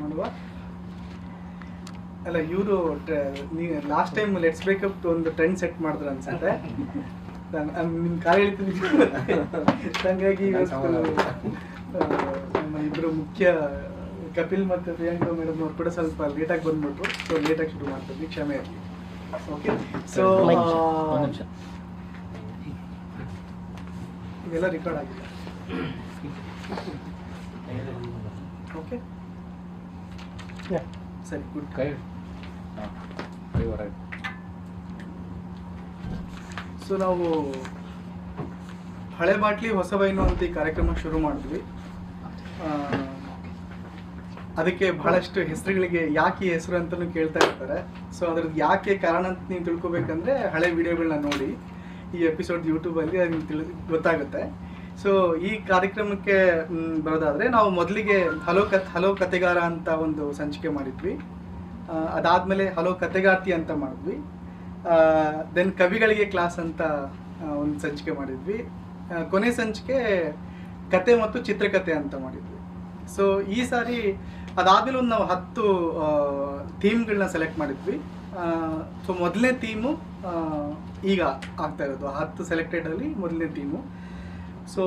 ಮಾಡುವ. ಅಲ್ಲ, ಇವರು ಲಾಸ್ಟ್ ಟೈಮ್ ಲೆಟ್ಸ್ ಬ್ರೇಕಪ್ ಒಂದು ಟ್ರೆಂಡ್ ಸೆಟ್ ಮಾಡಿದ್ರು ಅನ್ಸುತ್ತೆ. ನಿಮ್ ಕಾಲ ಹೇಳ್ತೀನಿ. ಹಂಗಾಗಿ ನಮ್ಮ ಇಬ್ಬರು ಮುಖ್ಯ ಕಪಿಲ್ ಮತ್ತು ಪ್ರಿಯಾಂಕಾ ಮೇಡಮ್ ಅವ್ರು ಕೂಡ ಸ್ವಲ್ಪ ಲೇಟಾಗಿ ಬಂದ್ಬಿಟ್ರು. ಸೊ ಲೇಟಾಗಿ ಶುರು ಮಾಡ್ತಿದ್ವಿ, ಕ್ಷಮೆ ಇರಲಿ. ಓಕೆ, ಸೊ ಇದೆಲ್ಲ ರೆಕಾರ್ಡ್ ಆಗಿದೆ. ಓಕೆ, ಸರಿ, ಗುಡ್. ಸೊ ನಾವು ಹಳೆ ಬಾಟ್ಲಿ ಹೊಸ ವೈನು ಅಂತ ಈ ಕಾರ್ಯಕ್ರಮ ಶುರು ಮಾಡಿದ್ವಿ. ಅದಕ್ಕೆ ಬಹಳಷ್ಟು ಹೆಸರುಗಳಿಗೆ ಯಾಕೆ ಈ ಹೆಸರು ಅಂತಲೂ ಕೇಳ್ತಾ ಇರ್ತಾರೆ. ಸೊ ಅದ್ರದ್ದು ಯಾಕೆ ಕಾರಣ ಅಂತ ನೀವು ತಿಳ್ಕೊಬೇಕಂದ್ರೆ ಹಳೆ ವಿಡಿಯೋಗಳನ್ನ ನೋಡಿ, ಈ ಎಪಿಸೋಡ್ ಯೂಟ್ಯೂಬಲ್ಲಿ ಅದು ಗೊತ್ತಾಗುತ್ತೆ. ಸೊ ಈ ಕಾರ್ಯಕ್ರಮಕ್ಕೆ ಬರೋದಾದರೆ ನಾವು ಮೊದಲಿಗೆ ಹಲೋ ಕತೆಗಾರ ಅಂತ ಒಂದು ಸಂಚಿಕೆ ಮಾಡಿದ್ವಿ. ಅದಾದಮೇಲೆ ಹಲೋ ಕತೆಗಾರ್ತಿ ಅಂತ ಮಾಡಿದ್ವಿ. ದೆನ್ ಕವಿಗಳಿಗೆ ಕ್ಲಾಸ್ ಅಂತ ಒಂದು ಸಂಚಿಕೆ ಮಾಡಿದ್ವಿ. ಕೊನೆ ಸಂಚಿಕೆ ಕತೆ ಮತ್ತು ಚಿತ್ರಕಥೆ ಅಂತ ಮಾಡಿದ್ವಿ. ಸೊ ಈ ಸಾರಿ ಅದಾದಮೇಲೆ ಒಂದು ನಾವು 10 ಥೀಮ್ಗಳನ್ನ ಸೆಲೆಕ್ಟ್ ಮಾಡಿದ್ವಿ. ಸೊ ಮೊದಲನೇ ಥೀಮು ಈಗ ಆಗ್ತಾ ಇರೋದು 10 ಸೆಲೆಕ್ಟೆಡಲ್ಲಿ ಮೊದಲನೇ ಥೀಮು. ಸೊ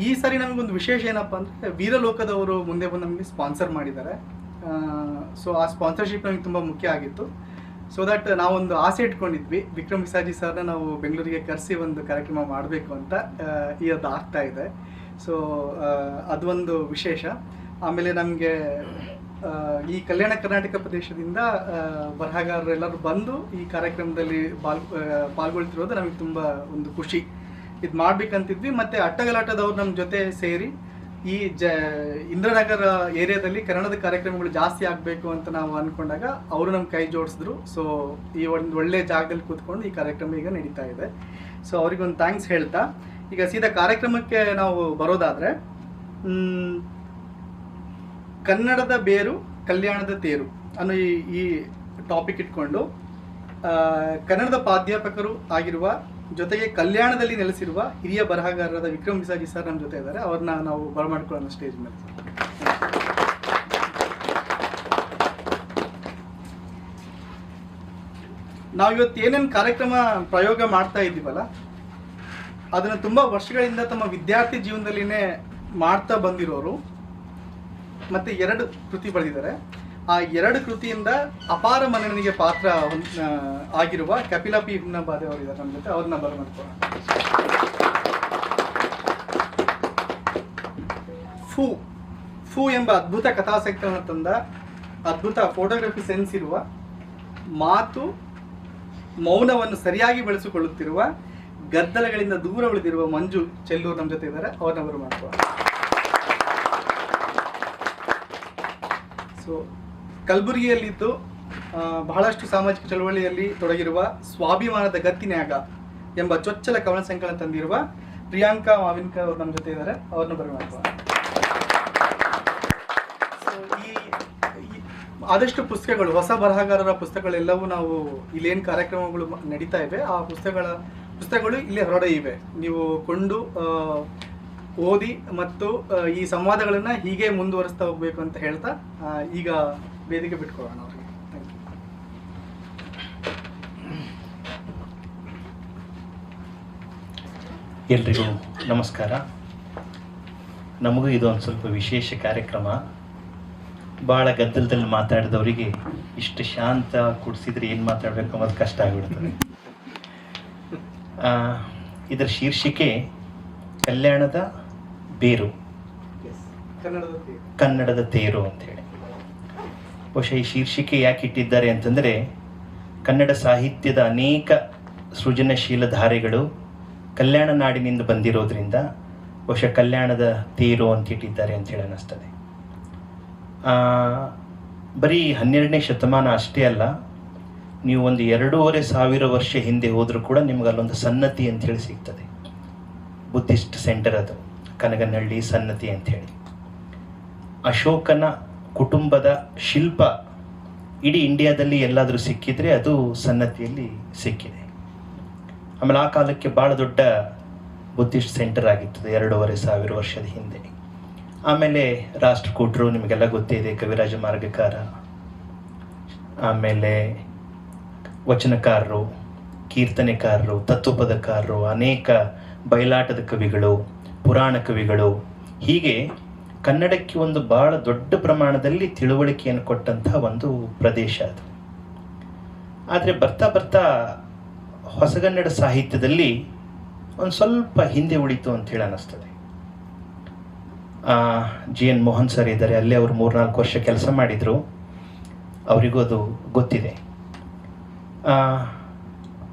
ಈ ಸಾರಿ ನಮಗೊಂದು ವಿಶೇಷ ಏನಪ್ಪ ಅಂದರೆ ವೀರಲೋಕದವರು ಮುಂದೆ ಬಂದು ನಮಗೆ ಸ್ಪಾನ್ಸರ್ ಮಾಡಿದ್ದಾರೆ. ಸೊ ಆ ಸ್ಪಾನ್ಸರ್ಶಿಪ್ ನಮಗೆ ತುಂಬ ಮುಖ್ಯ ಆಗಿತ್ತು. ಸೊ ದಟ್ ನಾವೊಂದು ಆಸೆ ಇಟ್ಕೊಂಡಿದ್ವಿ, ವಿಕ್ರಮ್ ವಿಸಾಜಿ ಸರ್ನ ನಾವು ಬೆಂಗಳೂರಿಗೆ ಕರೆಸಿ ಒಂದು ಕಾರ್ಯಕ್ರಮ ಮಾಡಬೇಕು ಅಂತ. ಅದು ಆಗ್ತಾ ಇದೆ. ಸೊ ಅದೊಂದು ವಿಶೇಷ. ಆಮೇಲೆ ನಮಗೆ ಈ ಕಲ್ಯಾಣ ಕರ್ನಾಟಕ ಪ್ರದೇಶದಿಂದ ಬರಹಗಾರರೆಲ್ಲರೂ ಬಂದು ಈ ಕಾರ್ಯಕ್ರಮದಲ್ಲಿ ಪಾಲ್ಗೊಳ್ತಿರೋದು ನಮಗೆ ತುಂಬ ಒಂದು ಖುಷಿ. ಇದು ಮಾಡ್ಬೇಕಂತಿದ್ವಿ. ಮತ್ತು ಅಟ್ಟಗಲಾಟದವ್ರು ನಮ್ಮ ಜೊತೆ ಸೇರಿ ಈ ಇಂದ್ರನಗರ ಏರಿಯಾದಲ್ಲಿ ಕನ್ನಡದ ಕಾರ್ಯಕ್ರಮಗಳು ಜಾಸ್ತಿ ಆಗಬೇಕು ಅಂತ ನಾವು ಅಂದ್ಕೊಂಡಾಗ ಅವರು ನಮ್ಮ ಕೈ ಜೋಡಿಸಿದ್ರು. ಸೊ ಈ ಒಂದು ಒಳ್ಳೆ ಜಾಗದಲ್ಲಿ ಕೂತ್ಕೊಂಡು ಈ ಕಾರ್ಯಕ್ರಮ ಈಗ ನಡೀತಾ ಇದೆ. ಸೊ ಅವ್ರಿಗೊಂದು ಥ್ಯಾಂಕ್ಸ್ ಹೇಳ್ತಾ ಈಗ ಸೀದಾ ಕಾರ್ಯಕ್ರಮಕ್ಕೆ ನಾವು ಬರೋದಾದರೆ, ಕನ್ನಡದ ಬೇರು ಕಲ್ಯಾಣದ ತೇರು ಅನ್ನೋ ಈ ಟಾಪಿಕ್ ಇಟ್ಕೊಂಡು ಕನ್ನಡದ ಪ್ರಾಧ್ಯಾಪಕರು ಆಗಿರುವ ಜೊತೆಗೆ ಕಲ್ಯಾಣದಲ್ಲಿ ನೆಲೆಸಿರುವ ಹಿರಿಯ ಬರಹಗಾರರಾದ ವಿಕ್ರಮ್ ವಿಸಾಜಿ ಸರ್ ನಮ್ಮ ಜೊತೆ ಇದ್ದಾರೆ. ಅವ್ರನ್ನ ನಾವು ಬರಮಾಡ್ಕೊಳ್ಳೋಣ ಸ್ಟೇಜ್ ಮೇಲೆ. ನಾವು ಇವತ್ತು ಏನೇನು ಕಾರ್ಯಕ್ರಮ ಪ್ರಯೋಗ ಮಾಡ್ತಾ ಇದ್ದೀವಲ್ಲ, ಅದನ್ನು ತುಂಬ ವರ್ಷಗಳಿಂದ ತಮ್ಮ ವಿದ್ಯಾರ್ಥಿ ಜೀವನದಲ್ಲಿನೇ ಮಾಡ್ತಾ ಬಂದಿರೋರು ಮತ್ತು 2 ಕೃತಿ ಬರೆದಿದ್ದಾರೆ. ಆ 2 ಕೃತಿಯಿಂದ ಅಪಾರ ಮನ್ನಣೆಗೆ ಪಾತ್ರ ಆಗಿರುವ ಕಪಿಲ ಪಿ ಹುನ್ನಬಾದೆ ಅವರಿದ್ದಾರೆ ನಮ್ಮ ಜೊತೆ. ಅವ್ರನ್ನ ಬರಮಾಡ್ಕೊಳ್ಳೋಣ. ಫೂ ಎಂಬ ಅದ್ಭುತ ಕಥಾಸಂಕಲನ ತಂದ ಅದ್ಭುತ ಫೋಟೋಗ್ರಫಿ ಸೆನ್ಸ್ ಇರುವ ಮಾತು ಮೌನವನ್ನು ಸರಿಯಾಗಿ ಬೆಳೆಸಿಕೊಳ್ಳುತ್ತಿರುವ ಗದ್ದಲಗಳಿಂದ ದೂರ ಉಳಿದಿರುವ ಮಂಜು ಚೆಲ್ಲೂರು ನಮ್ಮ ಜೊತೆ ಇದ್ದಾರೆ. ಅವ್ರನ್ನ ಬರಮಾಡ್ಕೊಳ್ಳೋಣ. ಸೊ ಕಲಬುರಗಿಯಲ್ಲಿದ್ದು ಬಹಳಷ್ಟು ಸಾಮಾಜಿಕ ಚಳವಳಿಯಲ್ಲಿ ತೊಡಗಿರುವ ಸ್ವಾಭಿಮಾನದ ಗತ್ತಿನ್ಯಾಗ ಎಂಬ ಚೊಚ್ಚಲ ಕವನ ಸಂಕಲನ ತಂದಿರುವ ಪ್ರಿಯಾಂಕಾ ಮಾವಿನ್ಕರ್ ಅವರು ನಮ್ಮ ಜೊತೆ ಇದ್ದಾರೆ. ಅವ್ರನ್ನ ಬರಮಾಡ್ಕೊಳ್ಳೋಣ. ಸೊ ಆದಷ್ಟು ಪುಸ್ತಕಗಳು, ಹೊಸ ಬರಹಗಾರರ ಪುಸ್ತಕಗಳೆಲ್ಲವೂ ನಾವು ಇಲ್ಲೇನು ಕಾರ್ಯಕ್ರಮಗಳು ನಡೀತಾ ಇವೆ ಆ ಪುಸ್ತಕಗಳು ಇಲ್ಲೇ ಹೊರಡೆ ಇವೆ. ನೀವು ಕೊಂಡು ಓದಿ ಮತ್ತು ಈ ಸಂವಾದಗಳನ್ನು ಹೀಗೆ ಮುಂದುವರಿಸ್ತಾ ಹೋಗ್ಬೇಕು ಅಂತ ಹೇಳ್ತಾ ಈಗ ವೇದಿಕೆ ಬಿಟ್ಕೊಳ್ಳೋಣ ಅವರಿಗೆ. Thank you. ಎಲ್ರಿಗೂ ನಮಸ್ಕಾರ. ನಮಗೂ ಇದು ಒಂದು ಸ್ವಲ್ಪ ವಿಶೇಷ ಕಾರ್ಯಕ್ರಮ. ಭಾಳ ಗದ್ದಲದಲ್ಲಿ ಮಾತಾಡಿದವರಿಗೆ ಇಷ್ಟು ಶಾಂತ ಕುಡಿಸಿದ್ರೆ ಏನು ಮಾತಾಡಬೇಕು ಅನ್ನೋದು ಕಷ್ಟ ಆಗಿಬಿಡ್ತದೆ. ಇದರ ಶೀರ್ಷಿಕೆ ಕಲ್ಯಾಣದ ಬೇರು, ಕನ್ನಡದ ತೇರು ಅಂತೇಳಿ. ಬಹುಶಃ ಈ ಶೀರ್ಷಿಕೆ ಯಾಕೆ ಇಟ್ಟಿದ್ದಾರೆ ಅಂತಂದರೆ, ಕನ್ನಡ ಸಾಹಿತ್ಯದ ಅನೇಕ ಸೃಜನಶೀಲ ಧಾರೆಗಳು ಕಲ್ಯಾಣ ನಾಡಿನಿಂದ ಬಂದಿರೋದ್ರಿಂದ ಬಹುಶಃ ಕಲ್ಯಾಣದ ತೇರು ಅಂತ ಇಟ್ಟಿದ್ದಾರೆ ಅಂತೇಳಿ ಅನ್ನಿಸ್ತದೆ. ಬರೀ 12ನೇ ಶತಮಾನ ಅಷ್ಟೇ ಅಲ್ಲ, ನೀವು ಒಂದು 2,500 ವರ್ಷ ಹಿಂದೆ ಹೋದರೂ ಕೂಡ ನಿಮ್ಗೆ ಅಲ್ಲೊಂದು ಸನ್ನತಿ ಅಂಥೇಳಿ ಸಿಗ್ತದೆ. ಬುದ್ಧಿಸ್ಟ್ ಸೆಂಟರ್ ಅದು, ಕನಗನಹಳ್ಳಿ ಸನ್ನತಿ ಅಂಥೇಳಿ. ಅಶೋಕನ ಕುಟುಂಬದ ಶಿಲ್ಪ ಇಡೀ ಇಂಡಿಯಾದಲ್ಲಿ ಎಲ್ಲಾದರೂ ಸಿಕ್ಕಿದ್ರೆ ಅದು ಸನ್ನತಿಯಲ್ಲಿ ಸಿಕ್ಕಿದೆ. ಆಮೇಲೆ ಆ ಕಾಲಕ್ಕೆ ಭಾಳ ದೊಡ್ಡ ಬುದ್ಧಿಸ್ಟ್ ಸೆಂಟರ್ ಆಗಿರ್ತದೆ 2,500 ವರ್ಷದ ಹಿಂದೆ. ಆಮೇಲೆ ರಾಷ್ಟ್ರಕೂಟರು ನಿಮಗೆಲ್ಲ ಗೊತ್ತೇ ಇದೆ, ಕವಿರಾಜ ಮಾರ್ಗಕಾರ, ಆಮೇಲೆ ವಚನಕಾರರು, ಕೀರ್ತನೆಕಾರರು, ತತ್ವಪದಕಾರರು, ಅನೇಕ ಬಯಲಾಟದ ಕವಿಗಳು, ಪುರಾಣ ಕವಿಗಳು, ಹೀಗೆ ಕನ್ನಡಕ್ಕೆ ಒಂದು ಬಹಳ ದೊಡ್ಡ ಪ್ರಮಾಣದಲ್ಲಿ ತಿಳುವಳಿಕೆಯನ್ನು ಕೊಟ್ಟಂತಹ ಒಂದು ಪ್ರದೇಶ ಅದು. ಆದರೆ ಬರ್ತಾ ಬರ್ತಾ ಹೊಸಗನ್ನಡ ಸಾಹಿತ್ಯದಲ್ಲಿ ಒಂದು ಸ್ವಲ್ಪ ಹಿಂದೆ ಉಳಿತು ಅಂತೇಳಿ ಅನ್ನಿಸ್ತದೆ. GN ಮೋಹನ್ ಸರ್ ಇದ್ದಾರೆ, ಅಲ್ಲೇ ಅವರು 3-4 ವರ್ಷ ಕೆಲಸ ಮಾಡಿದರು, ಅವರಿಗೂ ಅದು ಗೊತ್ತಿದೆ.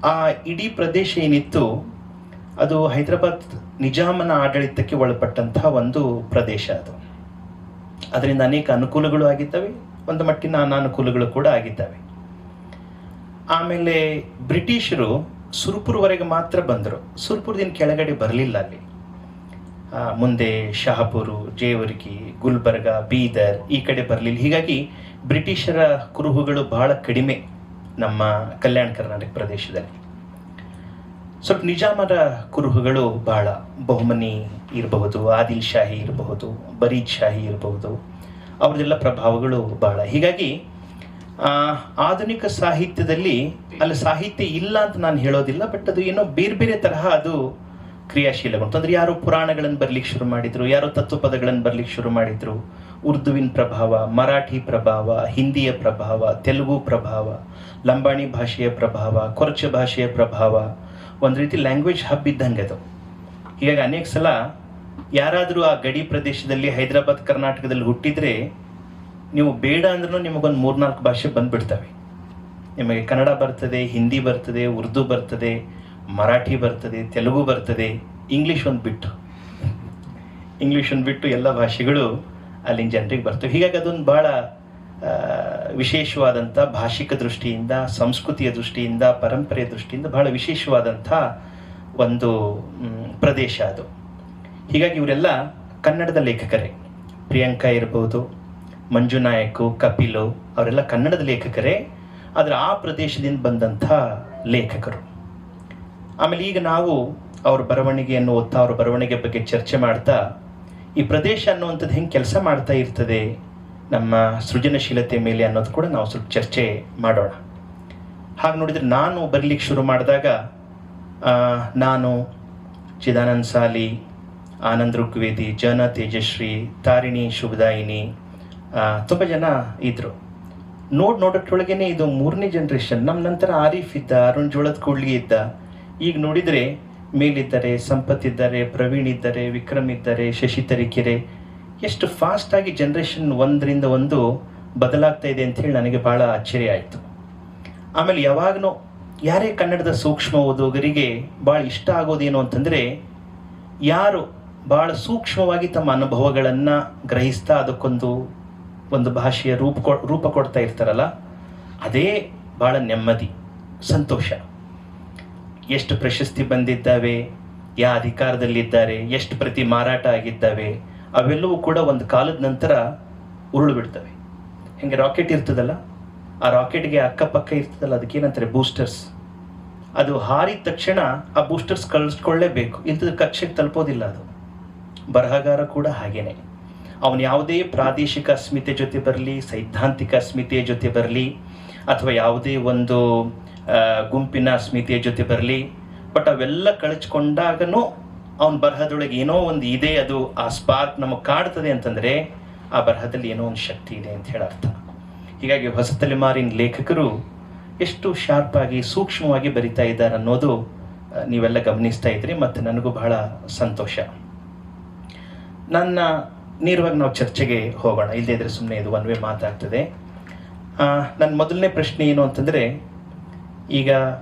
ಆ ಇಡೀ ಪ್ರದೇಶ ಏನಿತ್ತು ಅದು ಹೈದರಾಬಾದ್ ನಿಜಾಮನ ಆಡಳಿತಕ್ಕೆ ಒಳಪಟ್ಟಂತಹ ಒಂದು ಪ್ರದೇಶ ಅದು. ಅದರಿಂದ ಅನೇಕ ಅನುಕೂಲಗಳು ಆಗಿದ್ದಾವೆ, ಒಂದು ಮಟ್ಟಿನ ಅನಾನುಕೂಲಗಳು ಕೂಡ ಆಗಿದ್ದಾವೆ. ಆಮೇಲೆ ಬ್ರಿಟಿಷರು ಸುರ್ಪುರ್ವರೆಗೆ ಮಾತ್ರ ಬಂದರು, ಸುರ್ಪುರದಿಂದ ಕೆಳಗಡೆ ಬರಲಿಲ್ಲ ಅಲ್ಲಿ. ಮುಂದೆ ಶಹಾಪುರು, ಜೇವರ್ಗಿ, ಗುಲ್ಬರ್ಗ, ಬೀದರ್ ಈ ಕಡೆ ಬರಲಿಲ್ಲ. ಹೀಗಾಗಿ ಬ್ರಿಟಿಷರ ಕುರುಹುಗಳು ಬಹಳ ಕಡಿಮೆ ನಮ್ಮ ಕಲ್ಯಾಣ ಕರ್ನಾಟಕ ಪ್ರದೇಶದಲ್ಲಿ. ಸ್ವಲ್ಪ ನಿಜಾಮರ ಕುರುಹುಗಳು ಬಹಳ, ಬಹುಮನಿ ಇರಬಹುದು, ಆದಿಲ್ ಶಾಹಿ ಇರಬಹುದು, ಬರೀದ್ ಶಾಹಿ ಇರಬಹುದು, ಅವ್ರದ್ದೆಲ್ಲ ಪ್ರಭಾವಗಳು ಬಹಳ. ಹೀಗಾಗಿ ಆಧುನಿಕ ಸಾಹಿತ್ಯದಲ್ಲಿ ಅಲ್ಲಿ ಸಾಹಿತ್ಯ ಇಲ್ಲ ಅಂತ ನಾನು ಹೇಳೋದಿಲ್ಲ, ಬಟ್ ಅದು ಏನೋ ಬೇರೆ ಬೇರೆ ತರಹ ಅದು ಕ್ರಿಯಾಶೀಲಗೊಂಡು. ಅಂದರೆ ಯಾರೋ ಪುರಾಣಗಳನ್ನು ಬರ್ಲಿಕ್ಕೆ ಶುರು ಮಾಡಿದ್ರು, ಯಾರೋ ತತ್ವಪದಗಳನ್ನು ಬರ್ಲಿಕ್ಕೆ ಶುರು ಮಾಡಿದ್ರು. ಉರ್ದುವಿನ ಪ್ರಭಾವ, ಮರಾಠಿ ಪ್ರಭಾವ, ಹಿಂದಿಯ ಪ್ರಭಾವ, ತೆಲುಗು ಪ್ರಭಾವ, ಲಂಬಾಣಿ ಭಾಷೆಯ ಪ್ರಭಾವ, ಕೊರ್ಚ ಭಾಷೆಯ ಪ್ರಭಾವ, ಒಂದು ರೀತಿ ಲ್ಯಾಂಗ್ವೇಜ್ ಹಬ್ ಇದ್ದಂಗೆ ಅದು. ಹೀಗಾಗಿ ಅನೇಕ ಸಲ ಯಾರಾದರೂ ಆ ಗಡಿ ಪ್ರದೇಶದಲ್ಲಿ ಹೈದರಾಬಾದ್ ಕರ್ನಾಟಕದಲ್ಲಿ ಹುಟ್ಟಿದ್ರೆ ನೀವು ಬೇಡ ಅಂದ್ರೂ ನಿಮಗೊಂದು 3-4 ಭಾಷೆ ಬಂದ್ಬಿಡ್ತವೆ. ನಿಮಗೆ ಕನ್ನಡ ಬರ್ತದೆ, ಹಿಂದಿ ಬರ್ತದೆ, ಉರ್ದು ಬರ್ತದೆ, ಮರಾಠಿ ಬರ್ತದೆ, ತೆಲುಗು ಬರ್ತದೆ, ಇಂಗ್ಲೀಷ್ ಒಂದು ಬಿಟ್ಟು ಎಲ್ಲ ಭಾಷೆಗಳು ಅಲ್ಲಿನ ಜನರಿಗೆ ಬರ್ತವೆ. ಹೀಗಾಗಿ ಅದೊಂದು ಭಾಳ ವಿಶೇಷವಾದಂಥ ಭಾಷಿಕ ದೃಷ್ಟಿಯಿಂದ, ಸಂಸ್ಕೃತಿಯ ದೃಷ್ಟಿಯಿಂದ, ಪರಂಪರೆಯ ದೃಷ್ಟಿಯಿಂದ ಬಹಳ ವಿಶೇಷವಾದಂಥ ಒಂದು ಪ್ರದೇಶ ಅದು. ಹೀಗಾಗಿ ಇವರೆಲ್ಲ ಕನ್ನಡದ ಲೇಖಕರೇ. ಪ್ರಿಯಾಂಕಾ ಇರ್ಬೋದು, ಮಂಜು ನಾಯಕು, ಕಪಿಲು, ಅವರೆಲ್ಲ ಕನ್ನಡದ ಲೇಖಕರೇ, ಆದರೆ ಆ ಪ್ರದೇಶದಿಂದ ಬಂದಂಥ ಲೇಖಕರು. ಆಮೇಲೆ ಈಗ ನಾವು ಅವ್ರ ಬರವಣಿಗೆಯನ್ನು ಓದ್ತಾ, ಅವ್ರ ಬರವಣಿಗೆ ಬಗ್ಗೆ ಚರ್ಚೆ ಮಾಡ್ತಾ, ಈ ಪ್ರದೇಶ ಅನ್ನುವಂಥದ್ದು ಹೆಂಗೆ ಕೆಲಸ ಮಾಡ್ತಾ ಇರ್ತದೆ ನಮ್ಮ ಸೃಜನಶೀಲತೆ ಮೇಲೆ ಅನ್ನೋದು ಕೂಡ ನಾವು ಸ್ವಲ್ಪ ಚರ್ಚೆ ಮಾಡೋಣ. ಹಾಗೆ ನೋಡಿದರೆ ನಾನು ಬರಲಿಕ್ಕೆ ಶುರು ಮಾಡಿದಾಗ ನಾನು, ಚಿದಾನಂದ್ ಸಾಲಿ, ಆನಂದ್ ಋಗ್ವೇದಿ, ಜನ ತೇಜಶ್ರೀ, ತಾರಿಣಿ ಶುಭದಾಯಿನಿ, ತುಂಬ ಜನ ಇದ್ದರು. ನೋಡೋಕ್ರೊಳಗೇನೆ ಇದು 3ನೇ ಜನ್ರೇಷನ್. ನಮ್ಮ ನಂತರ ಆರೀಫ್ ಇದ್ದ, ಅರುಣ್ ಜೋಳದ ಕೂಡ್ಲಿ ಇದ್ದ. ಈಗ ನೋಡಿದರೆ ಮೇಲಿದ್ದಾರೆ, ಸಂಪತ್ ಇದ್ದಾರೆ, ಪ್ರವೀಣ್ ಇದ್ದಾರೆ, ವಿಕ್ರಮ್ ಇದ್ದಾರೆ, ಶಶಿ ತರೀಕೆರೆ. ಎಷ್ಟು ಫಾಸ್ಟಾಗಿ ಜನ್ರೇಷನ್ ಒಂದರಿಂದ ಒಂದು ಬದಲಾಗ್ತಾ ಇದೆ ಅಂತ ಹೇಳಿ ನನಗೆ ಭಾಳ ಆಶ್ಚರ್ಯ ಆಯಿತು. ಆಮೇಲೆ ಯಾವಾಗಲೂ ಯಾರೇ ಕನ್ನಡದ ಸೂಕ್ಷ್ಮ ಓದುಗರಿಗೆ ಭಾಳ ಇಷ್ಟ ಆಗೋದೇನು ಅಂತಂದರೆ, ಯಾರು ಭಾಳ ಸೂಕ್ಷ್ಮವಾಗಿ ತಮ್ಮ ಅನುಭವಗಳನ್ನು ಗ್ರಹಿಸ್ತಾ ಅದಕ್ಕೊಂದು ಭಾಷೆಯ ರೂಪ ಕೊಡ್ತಾ ಇರ್ತಾರಲ್ಲ, ಅದೇ ಭಾಳ ನೆಮ್ಮದಿ, ಸಂತೋಷ. ಎಷ್ಟು ಪ್ರಶಸ್ತಿ ಬಂದಿದ್ದಾವೆ, ಯಾವ ಅಧಿಕಾರದಲ್ಲಿದ್ದಾರೆ, ಎಷ್ಟು ಪ್ರತಿ ಮಾರಾಟ ಆಗಿದ್ದಾವೆ, ಅವೆಲ್ಲವೂ ಕೂಡ ಒಂದು ಕಾಲದ ನಂತರ ಉರುಳು ಬಿಡ್ತವೆ. ಹೆಂಗೆ ರಾಕೆಟ್ ಇರ್ತದಲ್ಲ, ಆ ರಾಕೆಟ್ಗೆ ಅಕ್ಕಪಕ್ಕ ಇರ್ತದಲ್ಲ, ಅದಕ್ಕೇನಂತಾರೆ ಬೂಸ್ಟರ್ಸ್. ಅದು ಹಾರಿದ ತಕ್ಷಣ ಆ ಬೂಸ್ಟರ್ಸ್ ಕಳಿಸ್ಕೊಳ್ಳೇಬೇಕು, ಇಂಥದ್ದು ಕಕ್ಷೆಗೆ ತಲುಪೋದಿಲ್ಲ. ಅದು ಬರಹಗಾರ ಕೂಡ ಹಾಗೇನೆ. ಅವನು ಯಾವುದೇ ಪ್ರಾದೇಶಿಕ ಅಸ್ಮಿತೆ ಜೊತೆ ಬರಲಿ, ಸೈದ್ಧಾಂತಿಕ ಅಸ್ಮಿತೆಯ ಜೊತೆ ಬರಲಿ, ಅಥವಾ ಯಾವುದೇ ಒಂದು ಗುಂಪಿನ ಅಸ್ಮಿತೆಯ ಜೊತೆ ಬರಲಿ, ಬಟ್ ಅವೆಲ್ಲ ಕಳಚ್ಕೊಂಡಾಗನೂ ಅವನ ಬರಹದೊಳಗೆ ಏನೋ ಒಂದು ಇದೆ, ಅದು ಆ ಸ್ಪಾರ್ಕ್ ನಮಗೆ ಕಾಡ್ತದೆ ಅಂತಂದರೆ ಆ ಬರಹದಲ್ಲಿ ಏನೋ ಒಂದು ಶಕ್ತಿ ಇದೆ ಅಂತ ಹೇಳಿ ಅರ್ಥ. ಹೀಗಾಗಿ ಹೊಸ ತಲೆಮಾರಿನ ಲೇಖಕರು ಎಷ್ಟು ಶಾರ್ಪಾಗಿ, ಸೂಕ್ಷ್ಮವಾಗಿ ಬರಿತಾ ಇದ್ದಾರೆ ಅನ್ನೋದು ನೀವೆಲ್ಲ ಗಮನಿಸ್ತಾ ಇದ್ರಿ, ಮತ್ತು ನನಗೂ ಬಹಳ ಸಂತೋಷ. ನೇರವಾಗಿ ನಾವು ಚರ್ಚೆಗೆ ಹೋಗೋಣ, ಇಲ್ಲದೇ ಇದ್ರೆ ಸುಮ್ಮನೆ ಇದು ಒನ್ ವೇ ಮಾತಾಗ್ತದೆ. ನನ್ನ ಮೊದಲನೇ ಪ್ರಶ್ನೆ ಏನು ಅಂತಂದರೆ, ಈಗ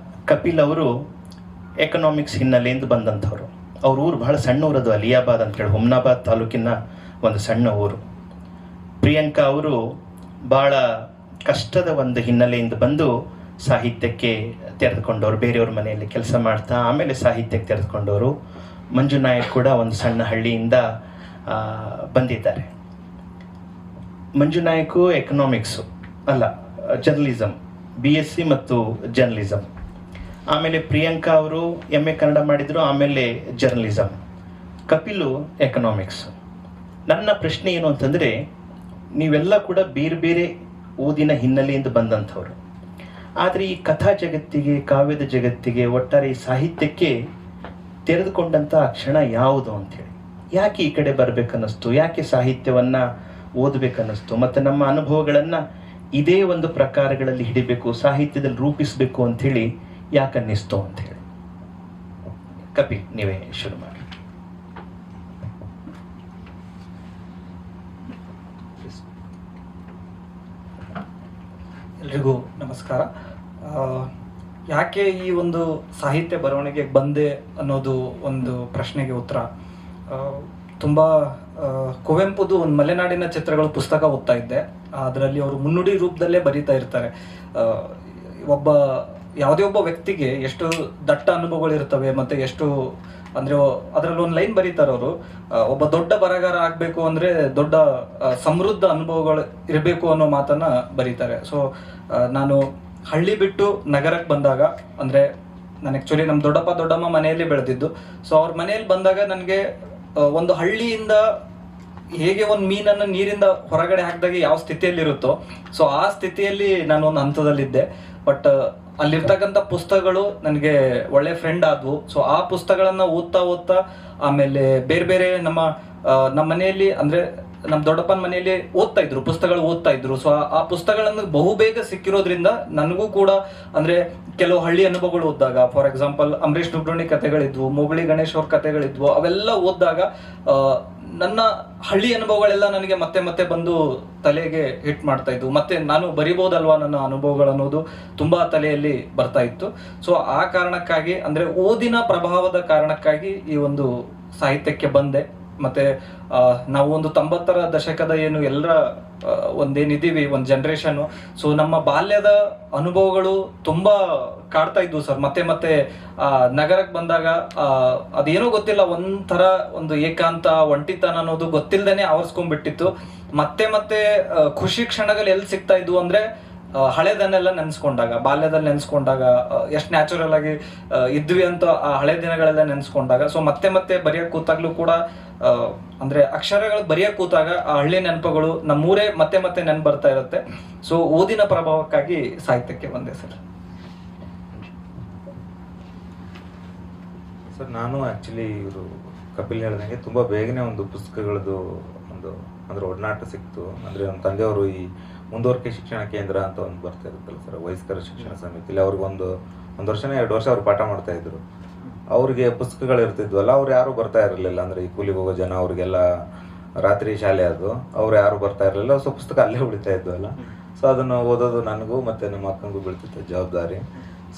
ಕಪಿಲ್ ಅವರು ಎಕನಾಮಿಕ್ಸ್ ಹಿನ್ನೆಲೆಯಿಂದ ಬಂದಂಥವ್ರು. ಅವ್ರ ಊರು ಬಹಳ ಸಣ್ಣ ಊರದು, ಅಲಿಯಾಬಾದ್ ಅಂತೇಳಿ, ಹುಮ್ನಾಬಾದ್ ತಾಲೂಕಿನ ಒಂದು ಸಣ್ಣ ಊರು. ಪ್ರಿಯಾಂಕಾ ಅವರು ಭಾಳ ಕಷ್ಟದ ಒಂದು ಹಿನ್ನೆಲೆಯಿಂದ ಬಂದು ಸಾಹಿತ್ಯಕ್ಕೆ ತೆರೆದುಕೊಂಡವರು, ಬೇರೆಯವ್ರ ಮನೆಯಲ್ಲಿ ಕೆಲಸ ಮಾಡ್ತಾ ಆಮೇಲೆ ಸಾಹಿತ್ಯಕ್ಕೆ ತೆರೆದುಕೊಂಡವರು. ಮಂಜು ನಾಯಕ್ ಕೂಡ ಒಂದು ಸಣ್ಣ ಹಳ್ಳಿಯಿಂದ ಬಂದಿದ್ದಾರೆ. ಮಂಜು ನಾಯಕು ಎಕನಾಮಿಕ್ಸು ಅಲ್ಲ, ಜರ್ನಲಿಸಮ್, BSc ಮತ್ತು ಜರ್ನಲಿಸಮ್. ಆಮೇಲೆ ಪ್ರಿಯಾಂಕಾ ಅವರು MA ಕನ್ನಡ ಮಾಡಿದರು, ಆಮೇಲೆ ಜರ್ನಲಿಸಮ್. ಕಪಿಲು ಎಕನಾಮಿಕ್ಸ್. ನನ್ನ ಪ್ರಶ್ನೆ ಏನು ಅಂತಂದರೆ, ನೀವೆಲ್ಲ ಕೂಡ ಬೇರೆ ಬೇರೆ ಓದಿನ ಹಿನ್ನೆಲೆಯಿಂದ ಬಂದಂಥವ್ರು. ಆದರೆ ಈ ಕಥಾ ಜಗತ್ತಿಗೆ, ಕಾವ್ಯದ ಜಗತ್ತಿಗೆ, ಒಟ್ಟಾರೆ ಈ ಸಾಹಿತ್ಯಕ್ಕೆ ತೆರೆದುಕೊಂಡಂಥ ಆ ಕ್ಷಣ ಯಾವುದು ಅಂಥೇಳಿ, ಯಾಕೆ ಈ ಕಡೆ ಬರಬೇಕನ್ನಿಸ್ತು, ಯಾಕೆ ಸಾಹಿತ್ಯವನ್ನು ಓದಬೇಕನ್ನಿಸ್ತು, ಮತ್ತು ನಮ್ಮ ಅನುಭವಗಳನ್ನು ಇದೇ ಒಂದು ಪ್ರಕಾರಗಳಲ್ಲಿ ಹಿಡಿಬೇಕು, ಸಾಹಿತ್ಯದಲ್ಲಿ ರೂಪಿಸಬೇಕು ಅಂಥೇಳಿ ಯಾಕೆ ಅನ್ನಿಸ್ತು ಅಂಥೇಳಿ? ಕಪಿಲ್, ನೀವೇ ಶುರು ಮಾಡಿ. ಎಲ್ರಿಗೂ ನಮಸ್ಕಾರ. ಯಾಕೆ ಈ ಒಂದು ಸಾಹಿತ್ಯ ಬರವಣಿಗೆಗೆ ಬಂದೆ ಅನ್ನೋದು ಒಂದು ಪ್ರಶ್ನೆಗೆ ಉತ್ತರ. ತುಂಬ ಕುವೆಂಪುದು ಒಂದು ಮಲೆನಾಡಿನ ಚಿತ್ರಗಳು ಪುಸ್ತಕ ಓದ್ತಾ ಇದ್ದೆ. ಅದರಲ್ಲಿ ಅವರು ಮುನ್ನುಡಿ ರೂಪದಲ್ಲೇ ಬರೀತಾ ಇರ್ತಾರೆ. ಒಬ್ಬ ಯಾವುದೇ ಒಬ್ಬ ವ್ಯಕ್ತಿಗೆ ಎಷ್ಟು ದಟ್ಟ ಅನುಭವಗಳಿರ್ತವೆ ಮತ್ತು ಎಷ್ಟು ಅಂದರೆ ಅದರಲ್ಲಿ ಒಂದು ಲೈನ್ ಬರೀತಾರೆ ಅವರು, ಒಬ್ಬ ದೊಡ್ಡ ಬರಹಗಾರ ಆಗಬೇಕು ಅಂದರೆ ದೊಡ್ಡ ಸಮೃದ್ಧ ಅನುಭವಗಳು ಇರಬೇಕು ಅನ್ನೋ ಮಾತನ್ನು ಬರೀತಾರೆ. ಸೊ ನಾನು ಹಳ್ಳಿ ಬಿಟ್ಟು ನಗರಕ್ಕೆ ಬಂದಾಗ, ಅಂದರೆ ನಾನು ಆ್ಯಕ್ಚುಲಿ ನಮ್ಮ ದೊಡ್ಡಮ್ಮ ಮನೆಯಲ್ಲಿ ಬೆಳೆದಿದ್ದು. ಸೊ ಅವ್ರ ಮನೆಯಲ್ಲಿ ಬಂದಾಗ ನನಗೆ ಒಂದು ಹಳ್ಳಿಯಿಂದ ಹೇಗೆ ಒಂದು ಮೀನನ್ನು ನೀರಿಂದ ಹೊರಗಡೆ ಹಾಕಿದಾಗ ಯಾವ ಸ್ಥಿತಿಯಲ್ಲಿರುತ್ತೋ, ಸೊ ಆ ಸ್ಥಿತಿಯಲ್ಲಿ ನಾನು ಒಂದು ಹಂತದಲ್ಲಿದ್ದೆ. ಬಟ್ ಅಲ್ಲಿರ್ತಕ್ಕಂಥ ಪುಸ್ತಕಗಳು ನನಗೆ ಒಳ್ಳೆ ಫ್ರೆಂಡ್ ಆದವು. ಸೊ ಆ ಪುಸ್ತಕಗಳನ್ನ ಓದ್ತಾ ಆಮೇಲೆ ಬೇರೆ ಬೇರೆ ನಮ್ಮ ಮನೆಯಲ್ಲಿ, ಅಂದರೆ ನಮ್ಮ ದೊಡ್ಡಪ್ಪನ ಮನೆಯಲ್ಲಿ ಪುಸ್ತಕಗಳು ಓದ್ತಾ ಇದ್ರು. ಸೊ ಆ ಪುಸ್ತಕಗಳನ್ನು ಬಹುಬೇಗ ಸಿಕ್ಕಿರೋದ್ರಿಂದ ನನಗೂ ಕೂಡ ಅಂದರೆ ಕೆಲವು ಹಳ್ಳಿ ಅನುಭವಗಳು ಓದಿದಾಗ, ಫಾರ್ ಎಕ್ಸಾಂಪಲ್ ಅಂಬರೀಷ್ ನುಗ್ರುಣಿ ಕಥೆಗಳಿದ್ವು, ಮೊಗಳಿ ಗಣೇಶ್ ಅವ್ರ ಕಥೆಗಳಿದ್ವು, ಅವೆಲ್ಲ ಓದಿದಾಗ ನನ್ನ ಹಳ್ಳಿ ಅನುಭವಗಳೆಲ್ಲ ನನಗೆ ಮತ್ತೆ ಮತ್ತೆ ಬಂದು ತಲೆಗೆ ಹಿಟ್ ಮಾಡ್ತಾ ಇದ್ವು. ಮತ್ತೆ ನಾನು ಬರಿಬೋದಲ್ವಾ ನನ್ನ ಅನುಭವಗಳು ಅನ್ನೋದು ತುಂಬಾ ತಲೆಯಲ್ಲಿ ಬರ್ತಾ ಇತ್ತು. ಸೊ ಆ ಕಾರಣಕ್ಕಾಗಿ, ಅಂದ್ರೆ ಓದಿನ ಪ್ರಭಾವದ ಕಾರಣಕ್ಕಾಗಿ ಈ ಒಂದು ಸಾಹಿತ್ಯಕ್ಕೆ ಬಂದೆ. ಮತ್ತೆ ನಾವು ಒಂದು 90ರ ದಶಕದ ಏನು ಎಲ್ಲರ ಒಂದೇನಿದೀವಿ, ಒಂದು ಜನರೇಷನ್. ಸೊ ನಮ್ಮ ಬಾಲ್ಯದ ಅನುಭವಗಳು ತುಂಬಾ ಕಾಡ್ತಾ ಇದ್ವು ಸರ್. ಮತ್ತೆ ನಗರಕ್ಕೆ ಬಂದಾಗ ಅದೇನೋ ಗೊತ್ತಿಲ್ಲ, ಒಂಥರ ಒಂದು ಏಕಾಂತ, ಒಂಟಿತನ ಅನ್ನೋದು ಗೊತ್ತಿಲ್ಲದೇನೆ ಆವರಿಸ್ಕೊಂಡ್ಬಿಟ್ಟಿತ್ತು. ಮತ್ತೆ ಖುಷಿ ಕ್ಷಣಗಳು ಎಲ್ಲಿ ಸಿಗ್ತಾ ಇದ್ವು ಅಂದ್ರೆ ಹಳೆದನ್ನೆಲ್ಲ ನೆನ್ಸ್ಕೊಂಡಾಗ, ಬಾಲ್ಯದಲ್ಲಿ ನೆನ್ಸ್ಕೊಂಡಾಗ ಎಷ್ಟು ನ್ಯಾಚುರಲ್ ಆಗಿ ಇದ್ವಿ ಅಂತ ಆ ಹಳೆ ದಿನಗಳೆಲ್ಲ ನೆನ್ಸ್ಕೊಂಡಾಗ. ಸೊ ಮತ್ತೆ ಬರೆಯಕ್ ಕೂತಾಗ್ಲೂ ಕೂಡ ಅಂದ್ರೆ ಅಕ್ಷರಗಳು ಬರೆಯಕ್ ಕೂತಾಗ ಆ ಹಳ್ಳಿ ನೆನಪುಗಳು ನಮ್ಮೂರೇ ಮತ್ತೆ ನೆನ್ಪು ಬರ್ತಾ ಇರುತ್ತೆ. ಸೊ ಓದಿನ ಪ್ರಭಾವಕ್ಕಾಗಿ ಸಾಹಿತ್ಯಕ್ಕೆ ಬಂದೆ ಸರ್. ಸರ್, ನಾನು ಆ್ಯಕ್ಚುಲಿ ಇವರು ಕಪಿಲ್ ಹೇಳ್ದಂಗೆ ತುಂಬ ಬೇಗನೆ ಒಂದು ಪುಸ್ತಕಗಳದ್ದು ಅಂದರೆ ಒಡನಾಟ ಸಿಕ್ತು. ಅಂದರೆ ನಮ್ಮ ತಂದೆಯವರು ಈ ಮುಂದುವರಿಕೆ ಶಿಕ್ಷಣ ಕೇಂದ್ರ ಅಂತ ಒಂದು ಬರ್ತಾ ಇರುತ್ತಲ್ಲ ಸರ್, ವಯಸ್ಕರ ಶಿಕ್ಷಣ ಸಮಿತಿಲಿ ಅವ್ರಿಗೆ ಒಂದು ವರ್ಷನೇ 2 ವರ್ಷ ಅವ್ರು ಪಾಠ ಮಾಡ್ತಾ ಇದ್ರು. ಅವ್ರಿಗೆ ಪುಸ್ತಕಗಳು ಇರ್ತಿದ್ವಲ್ಲ, ಅವ್ರು ಯಾರು ಬರ್ತಾ ಇರಲಿಲ್ಲ. ಅಂದರೆ ಈ ಕೂಲಿಗೆ ಹೋಗೋ ಜನ, ಅವ್ರಿಗೆಲ್ಲ ರಾತ್ರಿ ಶಾಲೆ ಅದು, ಅವ್ರು ಯಾರು ಬರ್ತಾ ಇರಲಿಲ್ಲ. ಸೊ ಪುಸ್ತಕ ಅಲ್ಲೇ ಉಳಿತಾ ಇದ್ವಲ್ಲ. ಸೊ ಅದನ್ನು ಓದೋದು ನನಗೂ ಮತ್ತು ನಮ್ಮ ಅಕ್ಕನಿಗೂ ಬೀಳ್ತಿತ್ತು ಜವಾಬ್ದಾರಿ.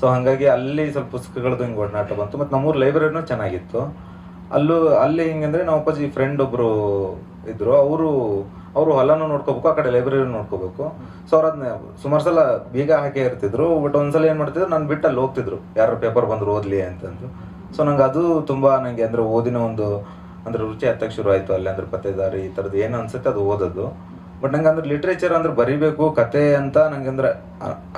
ಸೊ ಹಾಗಾಗಿ ಅಲ್ಲಿ ಸ್ವಲ್ಪ ಪುಸ್ತಕಗಳದ್ದು ಹಿಂಗೆ ಒಡನಾಟ ಬಂತು. ಮತ್ತು ನಮ್ಮೂರು ಲೈಬ್ರರಿನೂ ಚೆನ್ನಾಗಿತ್ತು. ಅಲ್ಲಿ ಹಿಂಗಂದ್ರೆ ನಮ್ಮ ಅಪ್ಪಾಜಿ ಫ್ರೆಂಡ್ ಒಬ್ಬರು ಇದ್ರು. ಅವರು ಹೊಲನೂ ನೋಡ್ಕೋಬೇಕು, ಆ ಕಡೆ ಲೈಬ್ರರಿ ನೋಡ್ಕೋಬೇಕು. ಸೊ ಅವ್ರು ಅದನ್ನ ಸುಮಾರು ಸಲ ಬೀಗ ಹಾಕಿ ಇರ್ತಿದ್ರು. ಬಟ್ ಒಂದ್ಸಲ ಏನು ಮಾಡ್ತಿದ್ರು, ನಾನು ಬಿಟ್ಟು ಅಲ್ಲಿ ಹೋಗ್ತಿದ್ರು, ಯಾರು ಪೇಪರ್ ಬಂದ್ರು ಓದ್ಲಿ ಅಂತಂದು. ಸೊ ನಂಗೆ ಅದು ತುಂಬ ನನಗೆ ಅಂದರೆ ಓದಿನ ಒಂದು ಅಂದರೆ ರುಚಿ ಹತ್ತಕ್ಕೆ ಶುರು ಆಯಿತು. ಅಲ್ಲಿ ಅಂದರೆ ಪತ್ತೆದಾರಿ ಈ ಥರದ್ದು ಏನು ಅನ್ಸುತ್ತೆ ಅದು ಓದೋದು. ಬಟ್ ನಂಗೆ ಅಂದ್ರೆ ಲಿಟ್ರೇಚರ್ ಅಂದ್ರೆ ಬರಿಬೇಕು ಕತೆ ಅಂತ ನಂಗೆ ಅಂದ್ರೆ